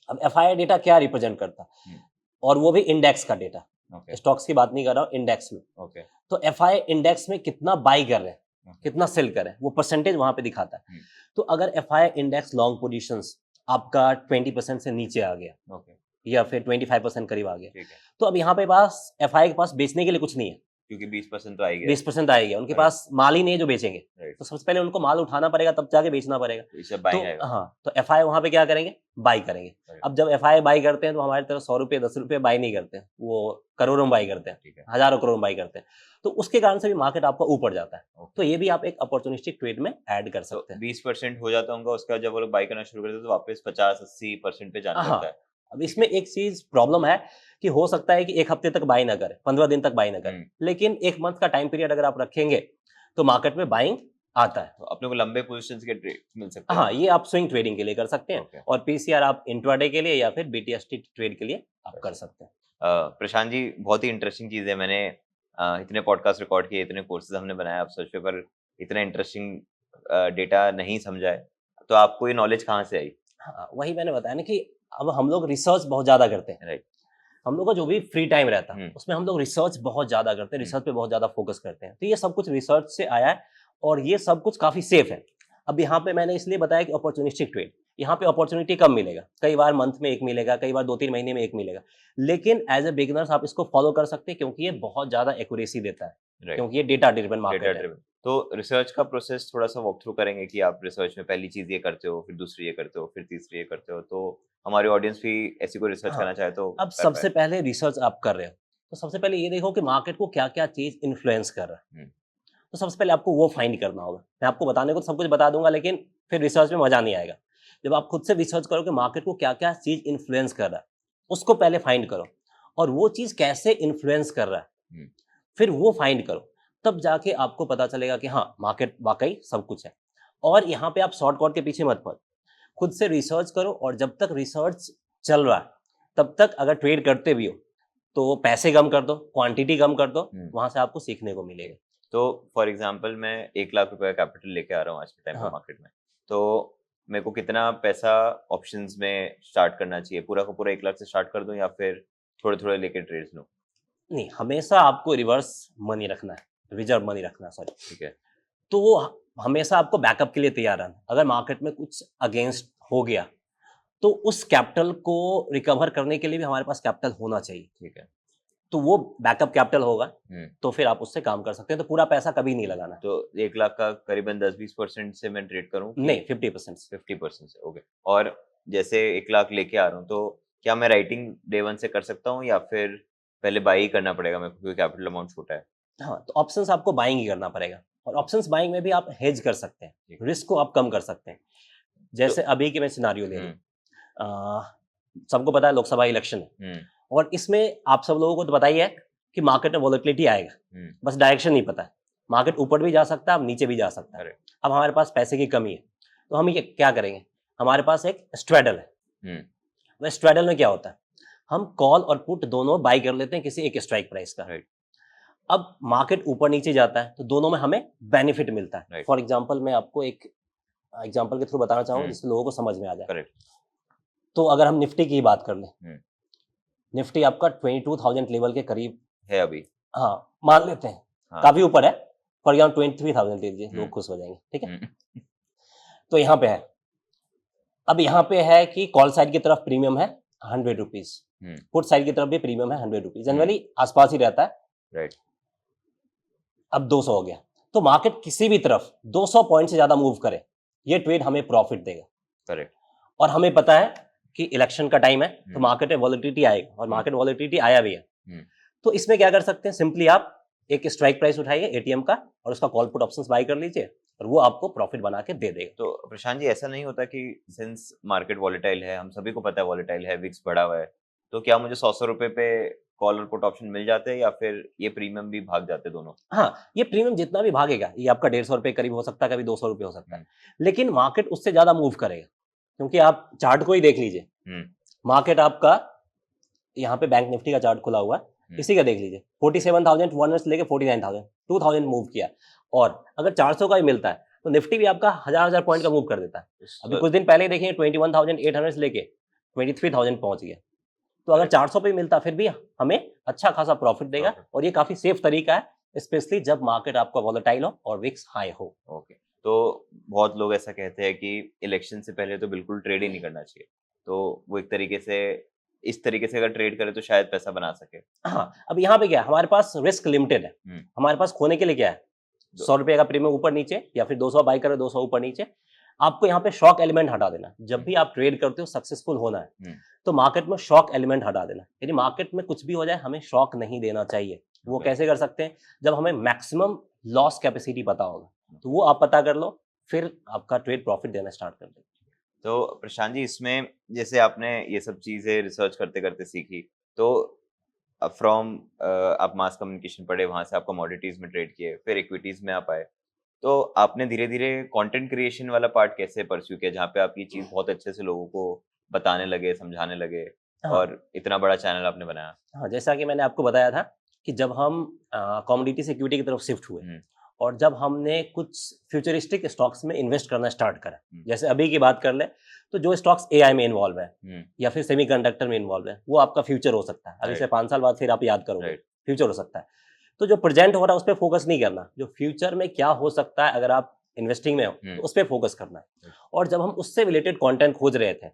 अब एफआईआई डेटा क्या रिप्रेजेंट करता है? और वो भी इंडेक्स का डेटा। ओके स्टॉक्स की बात नहीं कर रहा हूँ, इंडेक्स में। ओके तो एफआई इंडेक्स में कितना बाई कर रहे हैं, कितना सेल कर रहे हैं, वो परसेंटेज वहां पे दिखाता है। हम्म। तो अगर एफआई इंडेक्स लॉन्ग पोजीशंस आपका 20% से नीचे आ गया ओके या फिर 25% करीब आ गया, ठीक है, तो अब यहाँ पे पास एफआई के पास बेचने के लिए कुछ नहीं है, क्योंकि 20% तो आएगी। 20% आएगा, उनके Right. पास माल ही नहीं है जो बेचेंगे। राइट, तो सबसे पहले उनको माल उठाना पड़ेगा, तब जाके बेचना पड़ेगा। इसे तो बाइंग आएगा। हाँ, तो एफआई वहां पे क्या करेंगे, बाई करेंगे। Right. अब जब एफआई बाई करते हैं तो हमारी तरह 100 रुपये 10 रुपये बाई नहीं करते हैं, वो करोड़ों में बाई करते हैं, ठीक है, हजारों करोड़ में बाई करते हैं। तो उसके कारण से भी मार्केट आपका ऊपर जाता है। ओके। तो ये भी आप एक अपॉर्चुनिस्टिक ट्रेड में ऐड कर तो सकते हैं। 20% हो जाता होगा, उसके बाद जब वो लोग बाई करना शुरू करते हैं तो वापस 50-80% पे जाने लगता हाँ, है। अब इसमें एक चीज प्रॉब्लम है कि हो सकता है कि एक हफ्ते तक बाई ना करे, 15 दिन तक बाई ना करे, लेकिन एक मंथ का टाइम पीरियड अगर आप रखेंगे तो मार्केट में बाइंग आता है। तो अपने को लंबे पोजीशंस के ट्रेड मिल सकते हैं। हाँ, ये आप स्विंग ट्रेडिंग के लिए कर सकते हैं, ओके। और पीसीआर आप इंट्राडे के लिए या फिर बीटीएसटी ट्रेड के लिए आप कर सकते हैं। प्रशांत जी, बहुत ही इंटरेस्टिंग चीज़ है। मैंने इतने पॉडकास्ट रिकॉर्ड किए, इतने कोर्सेज हमने बनाए, आप सर्च पेपर, इतना इंटरेस्टिंग डेटा नहीं समझा है, तो आपको ये नॉलेज कहाँ से आई? हाँ, वही मैंने बताया ना कि अब हम लोग रिसर्च बहुत ज्यादा करते हैं। राइट। हम लोग का जो भी फ्री टाइम रहता है हम्म। उसमें हम लोग रिसर्च बहुत ज्यादा करते हैं, हम्म। रिसर्च पे बहुत ज्यादा फोकस करते हैं। तो ये सब कुछ रिसर्च से आया है और ये सब कुछ काफी सेफ है। अब यहाँ पे मैंने इसलिए बताया कि अपॉर्चुनिस्टिक ट्रेड, यहाँ पे अपॉर्चुनिटी कम मिलेगा, कई बार मंथ में एक मिलेगा, कई बार 2-3 महीने में एक मिलेगा, लेकिन एज ए बिगिनर्स आप इसको फॉलो कर सकते हैं क्योंकि ये बहुत ज्यादा एक्यूरेसी देता है, राइट, क्योंकि ये डेटा ड्रिवन डेटा मार्केट है। ड्रिवन। तो रिसर्च का प्रोसेस थोड़ा सा वॉक थ्रू करेंगे कि आप रिसर्च में पहली चीज़ ये करते हो, फिर दूसरी ये करते हो, फिर तीसरी ये करते हो, तो हमारी ऑडियंस भी ऐसी कोई रिसर्च हाँ, करना चाहे तो अब कर सबसे पाए। पहले रिसर्च आप कर रहे हो तो सबसे पहले ये देखो कि मार्केट को क्या क्या चीज इन्फ्लुएंस कर रहा है। हम्म। तो सबसे पहले आपको वो फाइंड करना होगा। मैं आपको बताने को तो सब कुछ बता दूंगा, लेकिन फिर रिसर्च में मजा नहीं आएगा। जब आप खुद से रिसर्च करो कि मार्केट को क्या क्या चीज इन्फ्लुएंस कर रहा है, उसको पहले फाइंड करो, और वो चीज कैसे इन्फ्लुएंस कर रहा है, हम्म। फिर वो फाइंड करो। तब जाके आपको पता चलेगा कि हाँ, मार्केट वाकई सब कुछ है। और यहाँ पे आप शॉर्टकट के पीछे मत पड़ो, खुद से रिसर्च करो, और जब तक रिसर्च चल रहा है तब तक अगर ट्रेड करते भी हो तो पैसे कम कर दो, क्वांटिटी कम कर दो, वहां से आपको सीखने को मिलेगा। तो फॉर एग्जांपल मैं 1 लाख रुपए का कैपिटल लेके आ रहा हूँ आज के टाइम पे हाँ, मार्केट में, तो मेरे को कितना पैसा ऑप्शंस में स्टार्ट करना चाहिए? पूरा का पूरा 1 लाख से स्टार्ट कर दूं या फिर थोड़े थोड़े लेके ट्रेड्स लूं? नहीं, हमेशा आपको रिवर्स मनी रखना है, रिजर्व मनी रखना है, सॉरी। ठीक है। तो वो हमेशा आपको बैकअप के लिए तैयार रहना। अगर मार्केट में कुछ अगेंस्ट हो गया तो उस कैपिटल को रिकवर करने के लिए भी हमारे पास कैपिटल होना चाहिए। ठीक है। तो वो बैकअप कैपिटल होगा, हम्म। तो फिर आप उससे काम कर सकते हैं। तो पूरा पैसा कभी नहीं लगाना। तो 1 लाख का करीबन 10-20% से मैं ट्रेड करूं कि नहीं, 50%। 50% से? ओके। और जैसे 1 लाख लेके आ रहा हूँ, तो क्या मैं राइटिंग डे 1 से कर सकता हूँ या फिर पहले बाई करना पड़ेगा मेरे को, क्योंकि कैपिटल अमाउंट छोटा है? हाँ, तो ऑप्शंस आपको बाइंग ही करना पड़ेगा, और ऑप्शंस बाइंग में भी आप हेज कर सकते हैं, ठीक। रिस्क को आप कम कर सकते हैं। तो जैसे अभी की मैं सिनारियो ले लूं, हम्म। सबको पता है लोकसभा इलेक्शन है, हम्म। और इसमें आप सब लोगों को तो पता ही है कि मार्केट में वॉलेटिलिटी आएगा, हम्म। बस डायरेक्शन नहीं पता है। मार्केट ऊपर भी जा सकता है, अब नीचे भी जा सकता है। Correct. अब हमारे पास पैसे की कमी है, तो हम ये क्या करेंगे, हमारे पास एक स्ट्रेडल है। वह स्ट्रेडल में क्या होता है, हम कॉल और पुट दोनों बाई कर लेते हैं किसी एक स्ट्राइक प्राइस का। Right. अब मार्केट ऊपर नीचे जाता है तो दोनों में हमें बेनिफिट मिलता है। Right. फॉर एग्जाम्पल मैं आपको एक एग्जाम्पल के थ्रू बताना चाहूंगा जिससे लोगों को समझ में आ जाए। करेक्ट। तो अगर हम निफ्टी की बात कर लें, हम्म। निफ्टी आपका 22,000 लेवल के करीब है अभी। हाँ मान लेते हैं, हाँ। काफी ऊपर है, फॉर एग्जाम्पल 23,000 ले लीजिए, लोग हम्म। खुश हो जाएंगे, ठीक है। हम्म। तो यहाँ पे है, अब यहाँ पे है कि कॉल साइड की तरफ प्रीमियम है 100 रुपीज, पुट साइड की तरफ भी प्रीमियम है 100 रुपीज, जनरली आसपास ही रहता है। राइट। अब 200 हो गया, तो मार्केट किसी भी तरफ 200 पॉइंट से ज्यादा मूव करे, ये ट्रेड हमें प्रॉफिट देगा। करेक्ट। और हमें पता है कि इलेक्शन का टाइम है, तो मार्केट में वॉलेटिलिटी आएगा, और मार्केट वॉलेटिलिटी आया भी है। तो इसमें क्या कर सकते हैं, सिंपली आप एक स्ट्राइक प्राइस उठाइए एटीएम का, और उसका कॉल पुट ऑप्शंस बाय कर लीजिए, और वो आपको प्रॉफिट बना के दे देगा। तो प्रशांत जी, ऐसा नहीं होता कि सिंस मार्केट वॉलेटाइल है, हम सभी को पता है वॉलेटाइल है, विक्स बढ़ा हुआ है, तो क्या मुझे 100 रुपए पे कॉल और पुट ऑप्शन मिल जाते हैं या फिर ये प्रीमियम भी भाग जाते दोनों? हाँ, ये प्रीमियम जितना भी भागेगा, ये आपका 150 रुपए करीब हो सकता है, कभी 200 रुपए हो सकता है, लेकिन मार्केट उससे ज्यादा मूव करेगा, क्योंकि आप चार्ट को ही देख लीजिए। मार्केट आपका यहाँ पे बैंक निफ्टी का चार्ट खुला हुआ है, इसी का देख लीजिए, 47,100 से लेके 49,000, 2,000 मूव किया। और अगर 400 का भी मिलता है तो निफ्टी भी आपका हजार पॉइंट का मूव कर देता है। अभी कुछ दिन पहले देखेंगे 21,800 से लेके 23,000 पहुंच गया। तो अगर Correct. 400 पे मिलता फिर भी हमें अच्छा खासा प्रॉफिट देगा, Profit. और ये काफी सेफ तरीका है, स्पेशली जब मार्केट आपका वॉलेटाइल हो और विक्स हाई हो। ओके, तो बहुत लोग ऐसा कहते हैं कि इलेक्शन से पहले तो बिल्कुल ट्रेड ही नहीं करना चाहिए, तो वो एक तरीके से इस तरीके से अगर ट्रेड करे तो शायद पैसा बना सके। हाँ, अब यहाँ पे क्या है, हमारे पास रिस्क लिमिटेड है। हम्म, हमारे पास खोने के लिए क्या है, दो- 100 रुपए का प्रीमियम ऊपर नीचे, या फिर 200 बाई करे 200 ऊपर नीचे। आपको यहाँ पे शॉक एलिमेंट हटा देना। जब भी आप ट्रेड करते हो सक्सेसफुल होना है, हम्म, तो मार्केट में शॉक एलिमेंट हटा देना। यदि मार्केट में कुछ भी हो जाए, हमें शॉक नहीं देना चाहिए। वो Okay. कैसे कर सकते हैं, जब हमें मैक्सिमम लॉस कैपेसिटी पता होगा, तो वो आप पता कर लो, फिर आपका ट्रेड प्रॉफिट देना स्टार्ट कर दे। तो प्रशांत जी, इसमें जैसे आपने ये सब चीजें रिसर्च करते करते सीखी, तो फ्रॉम आप मास कम्युनिकेशन पढ़े, वहां से आप कमोडिटीज में ट्रेड किए, फिर इक्विटीज में आप आए, तो आपने धीरे धीरे कंटेंट क्रिएशन वाला पार्ट कैसे परस्यू किया, जहाँ पे आप ये चीज बहुत अच्छे से लोगों को बताने लगे, समझाने लगे, हाँ और इतना बड़ा चैनल आपने बनाया? हाँ, जैसा कि मैंने आपको बताया था कि जब हम कमोडिटी से इक्विटी की तरफ शिफ्ट हुए, हम्म, और जब हमने कुछ फ्यूचरिस्टिक स्टॉक्स में इन्वेस्ट करना स्टार्ट करा, हम्म, जैसे अभी की बात कर ले, तो जो स्टॉक्स एआई में इन्वॉल्व है हम्म, या फिर सेमीकंडक्टर में इन्वॉल्व है, वो आपका फ्यूचर हो सकता है। अभी से राइट, 5 साल बाद फिर आप याद करोगे, राइट, फ्यूचर हो सकता है। तो जो प्रेजेंट हो रहा है उस पर फोकस नहीं करना, जो फ्यूचर में क्या हो सकता है अगर आप इन्वेस्टिंग में हो, तो उस पर फोकस करना है। Right. और जब हम उससे रिलेटेड कंटेंट खोज रहे थे,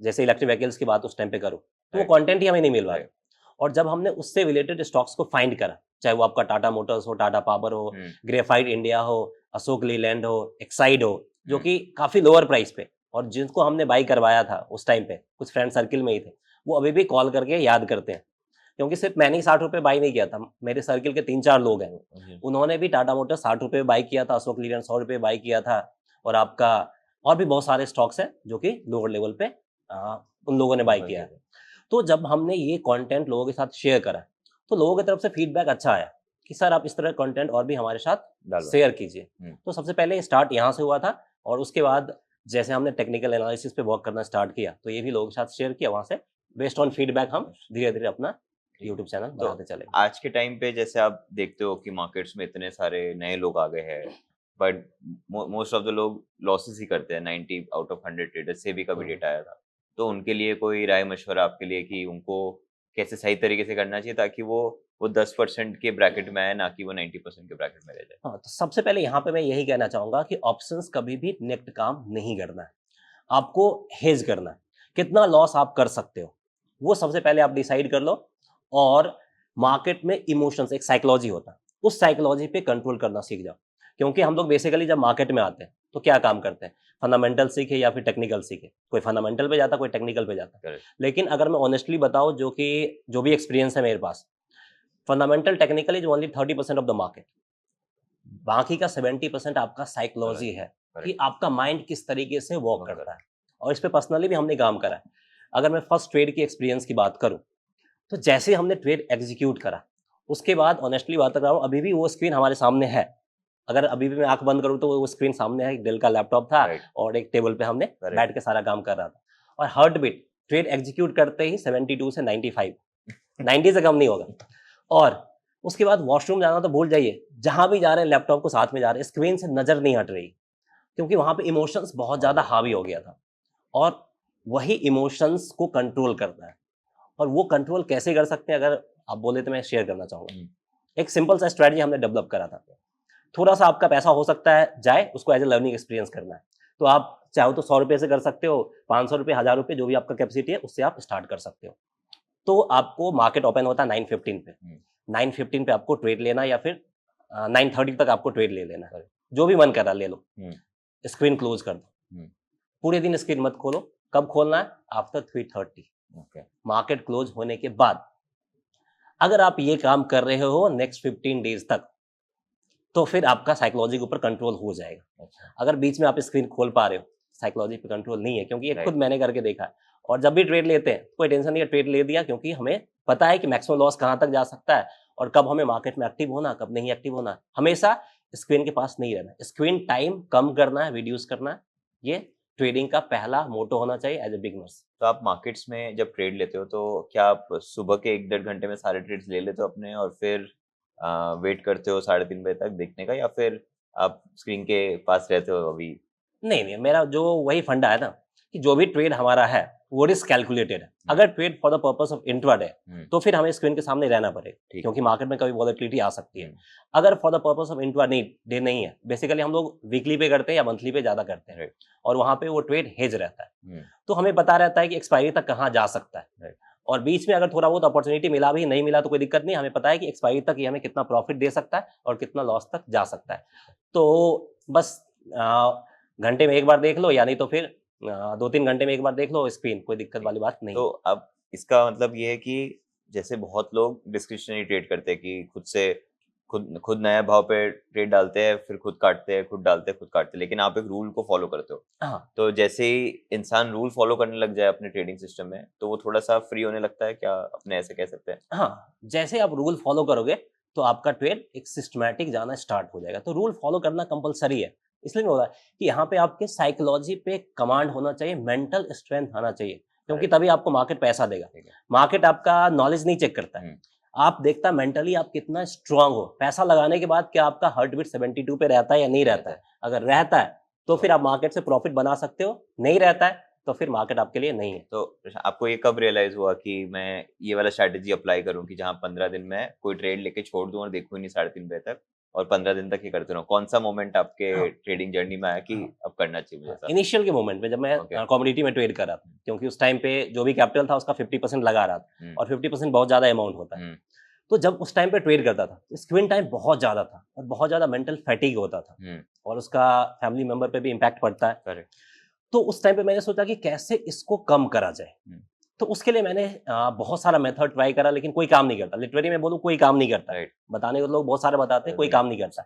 जैसे इलेक्ट्रिक व्हीकल्स की बात उस टाइम पे करो, तो वो Right. कंटेंट ही हमें नहीं मिल रहा Right. है। और जब हमने उससे रिलेटेड स्टॉक्स को फाइंड करा, चाहे वो आपका टाटा मोटर्स हो, टाटा पावर हो, ग्रेफाइट इंडिया हो, अशोक लीलैंड हो, एक्साइड हो, जो कि काफी लोअर प्राइस पे, और जिनको हमने बाई करवाया था उस टाइम पे, कुछ फ्रेंड सर्किल में ही थे, वो अभी भी कॉल करके याद करते हैं। क्योंकि सिर्फ मैंने ही 60 रुपए बाई नहीं किया था, मेरे सर्किल के 3-4 लोग हैं, उन्होंने भी टाटा मोटर्स 60 रुपए बाई किया था, अशोक लीलैंड 100 रुपए बाई किया था, और आपका और भी बहुत सारे स्टॉक्स हैं जो कि लोअर लेवल पे उन लोगों ने बाई किया है। तो जब हमने ये कंटेंट लोगों के साथ शेयर करा, तो लोगों की तरफ से फीडबैक अच्छा आया कि सर आप इस तरह कंटेंट और भी हमारे साथ शेयर कीजिए। तो सबसे पहले स्टार्ट यहाँ से हुआ था, और उसके बाद जैसे हमने टेक्निकल एनालिसिस पे वर्क करना स्टार्ट किया, तो ये भी लोगों के साथ शेयर किया। वहाँ से बेस्ड ऑन फीडबैक हम धीरे धीरे अपना यूट्यूब चैनल तो बढ़ाते चले। आज के टाइम पे जैसे आप देखते हो कि मार्केट्स में इतने सारे नए लोग आ गए हैं, बट मोस्ट ऑफ द लोग लॉसेस ही करते हैं। 90 आउट ऑफ 100 ट्रेडर्स से भी कभी डेटा आया था, तो उनके लिए कोई राय मशवरा आपके लिए कि उनको कैसे सही तरीके से करना चाहिए, ताकि वो 10% के ब्रैकेट में आए, ना कि वो 90% के ब्रैकेट में रह जाए? हाँ, तो सबसे पहले यहाँ पे मैं यही कहना चाहूंगा कि ऑप्शंस कभी भी नेक्ट काम नहीं करना है, आपको हेज करना है। कितना लॉस आप कर सकते हो, वो सबसे पहले आप डिसाइड कर लो। और मार्केट में इमोशंस, एक साइकोलॉजी होता है, उस साइकोलॉजी पे कंट्रोल करना सीख जाओ। क्योंकि हम लोग बेसिकली जब मार्केट में आते हैं तो क्या काम करते हैं, फंडामेंटल सीखे या फिर टेक्निकल सीखे। कोई फंडामेंटल पे जाता, कोई टेक्निकल पे जाता। Correct. लेकिन अगर मैं ऑनेस्टली बताऊं, जो भी एक्सपीरियंस है मेरे पास, fundamental technical is only 30% of the market. बाकी का 70% आपका साइकोलॉजी है कि आपका माइंड किस तरीके से वर्क करता है। और इस पे पर्सनली भी हमने काम करा है। अगर मैं फर्स्ट ट्रेड की एक्सपीरियंस की बात करूं, तो जैसे हमने ट्रेड एग्जीक्यूट करा, उसके बाद ऑनेस्टली बात कर रहा हूं, अभी भी वो स्क्रीन हमारे सामने है। अगर अभी भी मैं आंख बंद करूं तो वो स्क्रीन सामने है। एक डेल का लैपटॉप था, और एक टेबल पे हमने बैठ के सारा काम कर रहा था। और हार्ट बीट ट्रेड एग्जीक्यूट करते ही 72 से 95, 90 से कम नहीं होगा। और उसके बाद वॉशरूम जाना तो भूल जाइए, जहां भी जा रहे हैं लैपटॉप को साथ में जा रहे हैं, स्क्रीन से नजर नहीं हट रही, क्योंकि वहां पे इमोशंस बहुत ज्यादा हावी हो गया था। और वही इमोशंस को कंट्रोल करना है। और वो कंट्रोल कैसे कर सकते हैं, अगर आप बोले तो मैं शेयर करना चाहूंगा। एक सिंपल सा स्ट्रेटजी हमने डेवलप करा था। थोड़ा सा आपका पैसा हो सकता है जाए, उसको एज ए लर्निंग एक्सपीरियंस करना है, तो आप चाहो तो 100 रुपए से कर सकते हो, 500 रुपए, 1000 रुपए, जो भी आपका कैपेसिटी है उससे आप स्टार्ट कर सकते हो। तो आपको मार्केट ओपन होता है 9:15 पे। 9:15 पे आपको ट्रेड लेना, या फिर 9:30 तक आपको ट्रेड ले लेना है। जो भी मन कर रहा ले लो, स्क्रीन क्लोज कर दो। पूरे दिन स्क्रीन मत खोलो। कब खोलना है, आफ्टर 3:30, मार्केट क्लोज होने के बाद। अगर आप ये काम कर रहे हो नेक्स्ट 15 डेज तक, तो फिर आपका साइकोलॉजी के ऊपर कंट्रोल हो जाएगा। अगर बीच में आप स्क्रीन खोल पा रहे हो, साइकोलॉजी पे कंट्रोल नहीं है, क्योंकि ये खुद मैंने करके देखा है। और जब भी ट्रेड लेते हैं कोई टेंशन नहीं है, ट्रेड ले दिया, क्योंकि हमें पता है कि मैक्सिमम लॉस कहाँ तक जा सकता है, और कब हमें मार्केट में एक्टिव होना, कब नहीं एक्टिव होना। हमेशा स्क्रीन के पास नहीं रहना, स्क्रीन टाइम कम करना है, रिड्यूस करना है। ये ट्रेडिंग का पहला मोटो होना चाहिए एज ए बिगनर्स। तो आप मार्केट्स में जब ट्रेड लेते हो, तो क्या आप सुबह के 1-1.5 घंटे में सारे ट्रेड्स ले लेते हो अपने, और फिर वेट करते हो 3:30 बजे तक देखने का, या फिर आप स्क्रीन के पास रहते हो अभी? नहीं, मेरा जो वही फंडा है ना, कि जो भी ट्रेड हमारा है वो रिस्क कैलकुलेटेड है। अगर trade for the purpose of intraday है तो फिर हमें स्क्रीन के सामने रहना पड़ेगा, क्योंकि मार्केट में कभी वॉलेटिलिटी आ सकती है। अगर for the purpose of intraday नहीं है, बेसिकली हम लोग वीकली पे करते हैं या मंथली पे ज्यादा करते हैं, और वहां पे वो ट्रेड हेज रहता है, तो हमें पता रहता है कि एक्सपायरी तक कहाँ जा सकता है, और बीच में अगर थोड़ा बहुत अपॉर्चुनिटी मिला भी नहीं मिला तो कोई दिक्कत नहीं, हमें पता है कि एक्सपायरी तक ये हमें कितना प्रॉफिट दे सकता है और कितना लॉस तक जा सकता है। तो बस घंटे में एक बार देख लो, या नहीं तो फिर 2-3 घंटे में एक बार देख लो स्क्रीन, कोई दिक्कत वाली बात नहीं। तो अब इसका मतलब ये है कि जैसे बहुत लोग डिस्क्रिप्शनरी ट्रेड करते हैं कि खुद नया भाव पे ट्रेड डालते हैं, फिर खुद काटते हैं, खुद डालते हैं, खुद काटते हैं, लेकिन आप एक रूल को फॉलो करते हो। हाँ, तो जैसे ही इंसान रूल फॉलो करने लग जाए अपने ट्रेडिंग सिस्टम में, तो वो थोड़ा सा फ्री होने लगता है, क्या अपने ऐसे कह सकते हैं? हाँ, जैसे आप रूल फॉलो करोगे तो आपका ट्रेड एक सिस्टमैटिक जाना स्टार्ट हो जाएगा। तो रूल फॉलो करना कंपलसरी है, इसलिए नहीं हो रहा है कि यहाँ पे आपके साइकोलॉजी पे कमांड होना चाहिए, मेंटल स्ट्रेंथ आना चाहिए, क्योंकि तभी आपको मार्केट पैसा देगा। मार्केट आपका नॉलेज नहीं चेक करता है, आप देखता मेंटली आप कितना स्ट्रांग हो। पैसा लगाने के बाद क्या आपका हार्ट बीट 72 पे रहता है या नहीं रहता है? अगर रहता है तो फिर आप मार्केट से प्रॉफिट बना सकते हो, नहीं रहता है तो फिर मार्केट आपके लिए नहीं है। तो आपको ये कब रियलाइज हुआ कि मैं ये वाला स्ट्रैटेजी अप्लाई करूं कि जहां 15 दिन में कोई ट्रेड लेके छोड़ दूं और देखूं ही नहीं 3:30 बजे तक, और 15 दिन तक ये करते रहूं? कौन सा मोमेंट आपके ट्रेडिंग जर्नी में आया कि अब करना चाहिए मुझे ऐसा? इनिशियल के मोमेंट में जब मैं कमोडिटी में ट्रेड कर रहा था, क्योंकि उस टाइम पे जो भी कैपिटल था उसका 50% लगा रहा था, और 50% बहुत ज्यादा अमाउंट होता है। तो जब उस टाइम पे ट्रेड करता था, स्क्रीन टाइम बहुत ज्यादा था और बहुत ज्यादा मेंटल फैटिग होता था, और उसका फैमिली मेंबर पे भी इम्पैक्ट पड़ता है। तो उस टाइम पे मैंने सोचा कि कैसे इसको कम करा जाए। तो उसके लिए मैंने बहुत सारा मेथड ट्राई करा, लेकिन कोई काम नहीं करता। लिटरली मैं बोलूँ कोई काम नहीं करता। बताने को लोग बहुत सारे बताते हैं, कोई काम नहीं करता।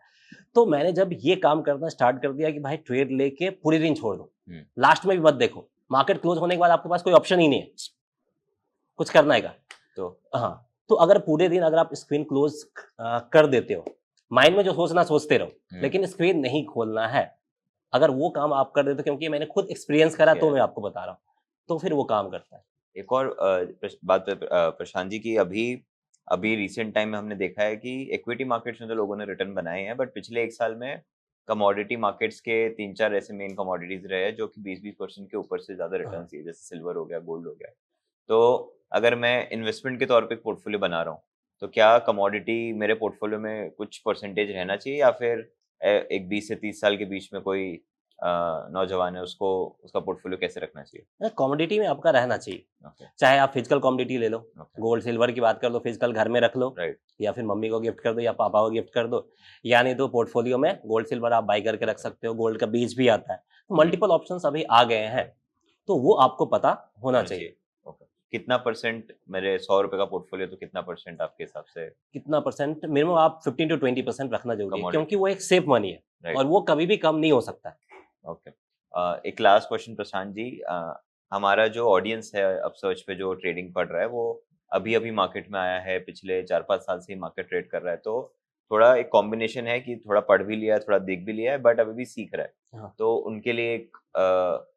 तो मैंने जब ये काम करना स्टार्ट कर दिया कि भाई ट्रेड लेके पूरे दिन छोड़ दो, लास्ट में भी मत देखो, मार्केट क्लोज होने के बाद आपके पास कोई ऑप्शन ही नहीं है कुछ करना है। तो हाँ, तो अगर पूरे दिन अगर आप स्क्रीन क्लोज कर देते हो, माइंड में जो सोचना सोचते रहो, लेकिन स्क्रीन नहीं खोलना है, अगर वो काम आप कर देते हो, क्योंकि मैंने खुद एक्सपीरियंस करा तो मैं आपको बता रहा हूँ, तो फिर वो काम करता है। एक और बात प्रशांत जी की, अभी रिसेंट टाइम में हमने देखा है कि इक्विटी मार्केट्स में तो लोगों ने रिटर्न बनाए हैं, बट पिछले 1 साल में कमोडिटी मार्केट्स के 3-4 ऐसे मेन कमोडिटीज रहे हैं जो कि 20% के ऊपर से ज्यादा रिटर्न दिए, जैसे सिल्वर हो गया, गोल्ड हो गया। तो अगर मैं इन्वेस्टमेंट के तौर पे पोर्टफोलियो बना रहा हूँ, तो क्या कमोडिटी मेरे पोर्टफोलियो में कुछ परसेंटेज रहना चाहिए, या फिर एक 20 से 30 साल के बीच में कोई नौजवान है, उसको उसका पोर्टफोलियो कैसे रखना चाहिए? कमोडिटी में आपका रहना चाहिए। चाहे आप फिजिकल कमोडिटी ले लो, गोल्ड सिल्वर की बात कर लो, फिजिकल घर में रख लो, या फिर मम्मी को गिफ्ट कर दो या पापा को गिफ्ट कर दो, या नहीं तो पोर्टफोलियो में गोल्ड सिल्वर आप बाई करके रख सकते हो। गोल्ड का बीज भी आता है, मल्टीपल ऑप्शंस अभी आ गए हैं, तो वो आपको पता होना चाहिए। कितना परसेंट मेरे 100 रुपए का पोर्टफोलियो, तो कितना परसेंट आपके हिसाब से? कितना परसेंट? मिनिमम आप 15 to 20% रखना जरूरी है, क्योंकि वो एक सेफ मनी है और वो कभी भी कम नहीं हो सकता। ओके, एक लास्ट क्वेश्चन प्रशांत जी, हमारा जो ऑडियंस है अब सर्च पे जो ट्रेडिंग पढ़ रहा है, वो अभी अभी मार्केट में आया है, पिछले 4-5 साल से ही मार्केट ट्रेड कर रहा है, तो थोड़ा एक कॉम्बिनेशन है कि थोड़ा पढ़ भी लिया है, थोड़ा देख भी लिया है, बट अभी भी सीख रहा है। हाँ। तो उनके लिए एक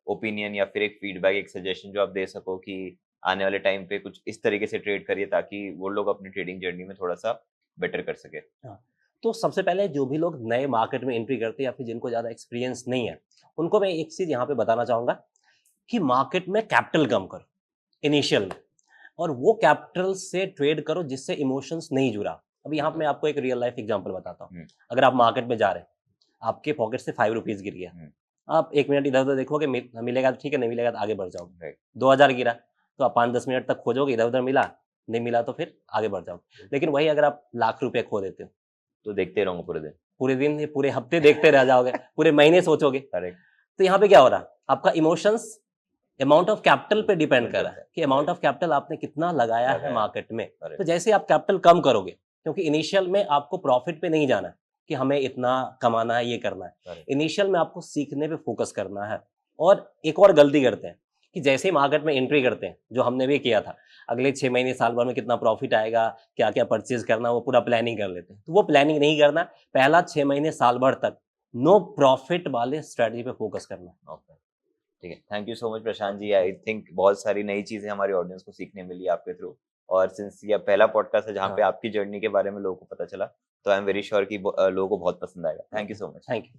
ओपिनियन या फिर एक फीडबैक, एक सजेशन जो आप दे सको कि आने वाले टाइम पे कुछ इस तरीके से ट्रेड करिए ताकि वो लोग अपनी ट्रेडिंग जर्नी में थोड़ा सा बेटर कर सके। हाँ, तो सबसे पहले जो भी लोग नए मार्केट में एंट्री करते हैं या फिर जिनको ज़्यादा एक्सपीरियंस नहीं है, उनको मैं एक चीज़ यहाँ पे बताना चाहूँगा कि मार्केट में कैपिटल कम करो इनिशियल में, और वो कैपिटल से ट्रेड करो जिससे इमोशंस नहीं जुड़ा। अब यहाँ पे मैं आपको एक रियल लाइफ एग्जांपल बताता हूँ। अगर आप मार्केट में जा रहे हैं, आपके पॉकेट से 5 रुपीज़ गिर गया, आप 1 मिनट इधर-उधर देखोगे, मिलेगा तो ठीक है, नहीं मिलेगा तो आगे बढ़ जाओगे। 2000 गिरा तो आप 5-10 मिनट तक खोजोगे, इधर-उधर मिला, नहीं मिला तो फिर आगे बढ़ जाओगे। लेकिन वही अगर आप लाख रुपए खो देते हो, तो देखते रहूंगा पूरे दिन, पूरे हफ्ते देखते रह जाओगे, पूरे महीने सोचोगे। तो यहाँ पे क्या हो रहा है, आपका इमोशंस अमाउंट ऑफ कैपिटल पे डिपेंड कर रहा है कि अमाउंट ऑफ कैपिटल आपने कितना लगाया है मार्केट में। तो जैसे आप कैपिटल कम करोगे, क्योंकि इनिशियल में आपको प्रॉफिट पे नहीं जाना है कि हमें इतना कमाना है, ये करना है। इनिशियल में आपको सीखने पे फोकस करना है। और एक और गलती करते हैं कि जैसे ही मार्केट में एंट्री करते हैं, जो हमने भी किया था, अगले 6 महीने साल भर में कितना प्रॉफिट आएगा, क्या क्या परचेज करना, वो पूरा प्लानिंग कर लेते हैं। तो वो प्लानिंग नहीं करना, पहला 6 महीने साल भर तक नो प्रॉफिट वाले स्ट्रेटजी पे फोकस करना। ठीक है, thank you so much Prashant ji. I think बहुत सारी नई चीजें हमारी ऑडियंस को सीखने मिली आपके थ्रू, और सिंस ये पहला पॉडकास्ट है जहाँ पे आपकी जर्नी के बारे में लोगों को पता चला, तो आई एम वेरी श्योर कि लोगों को बहुत पसंद आएगा। Thank you so much. Thank you.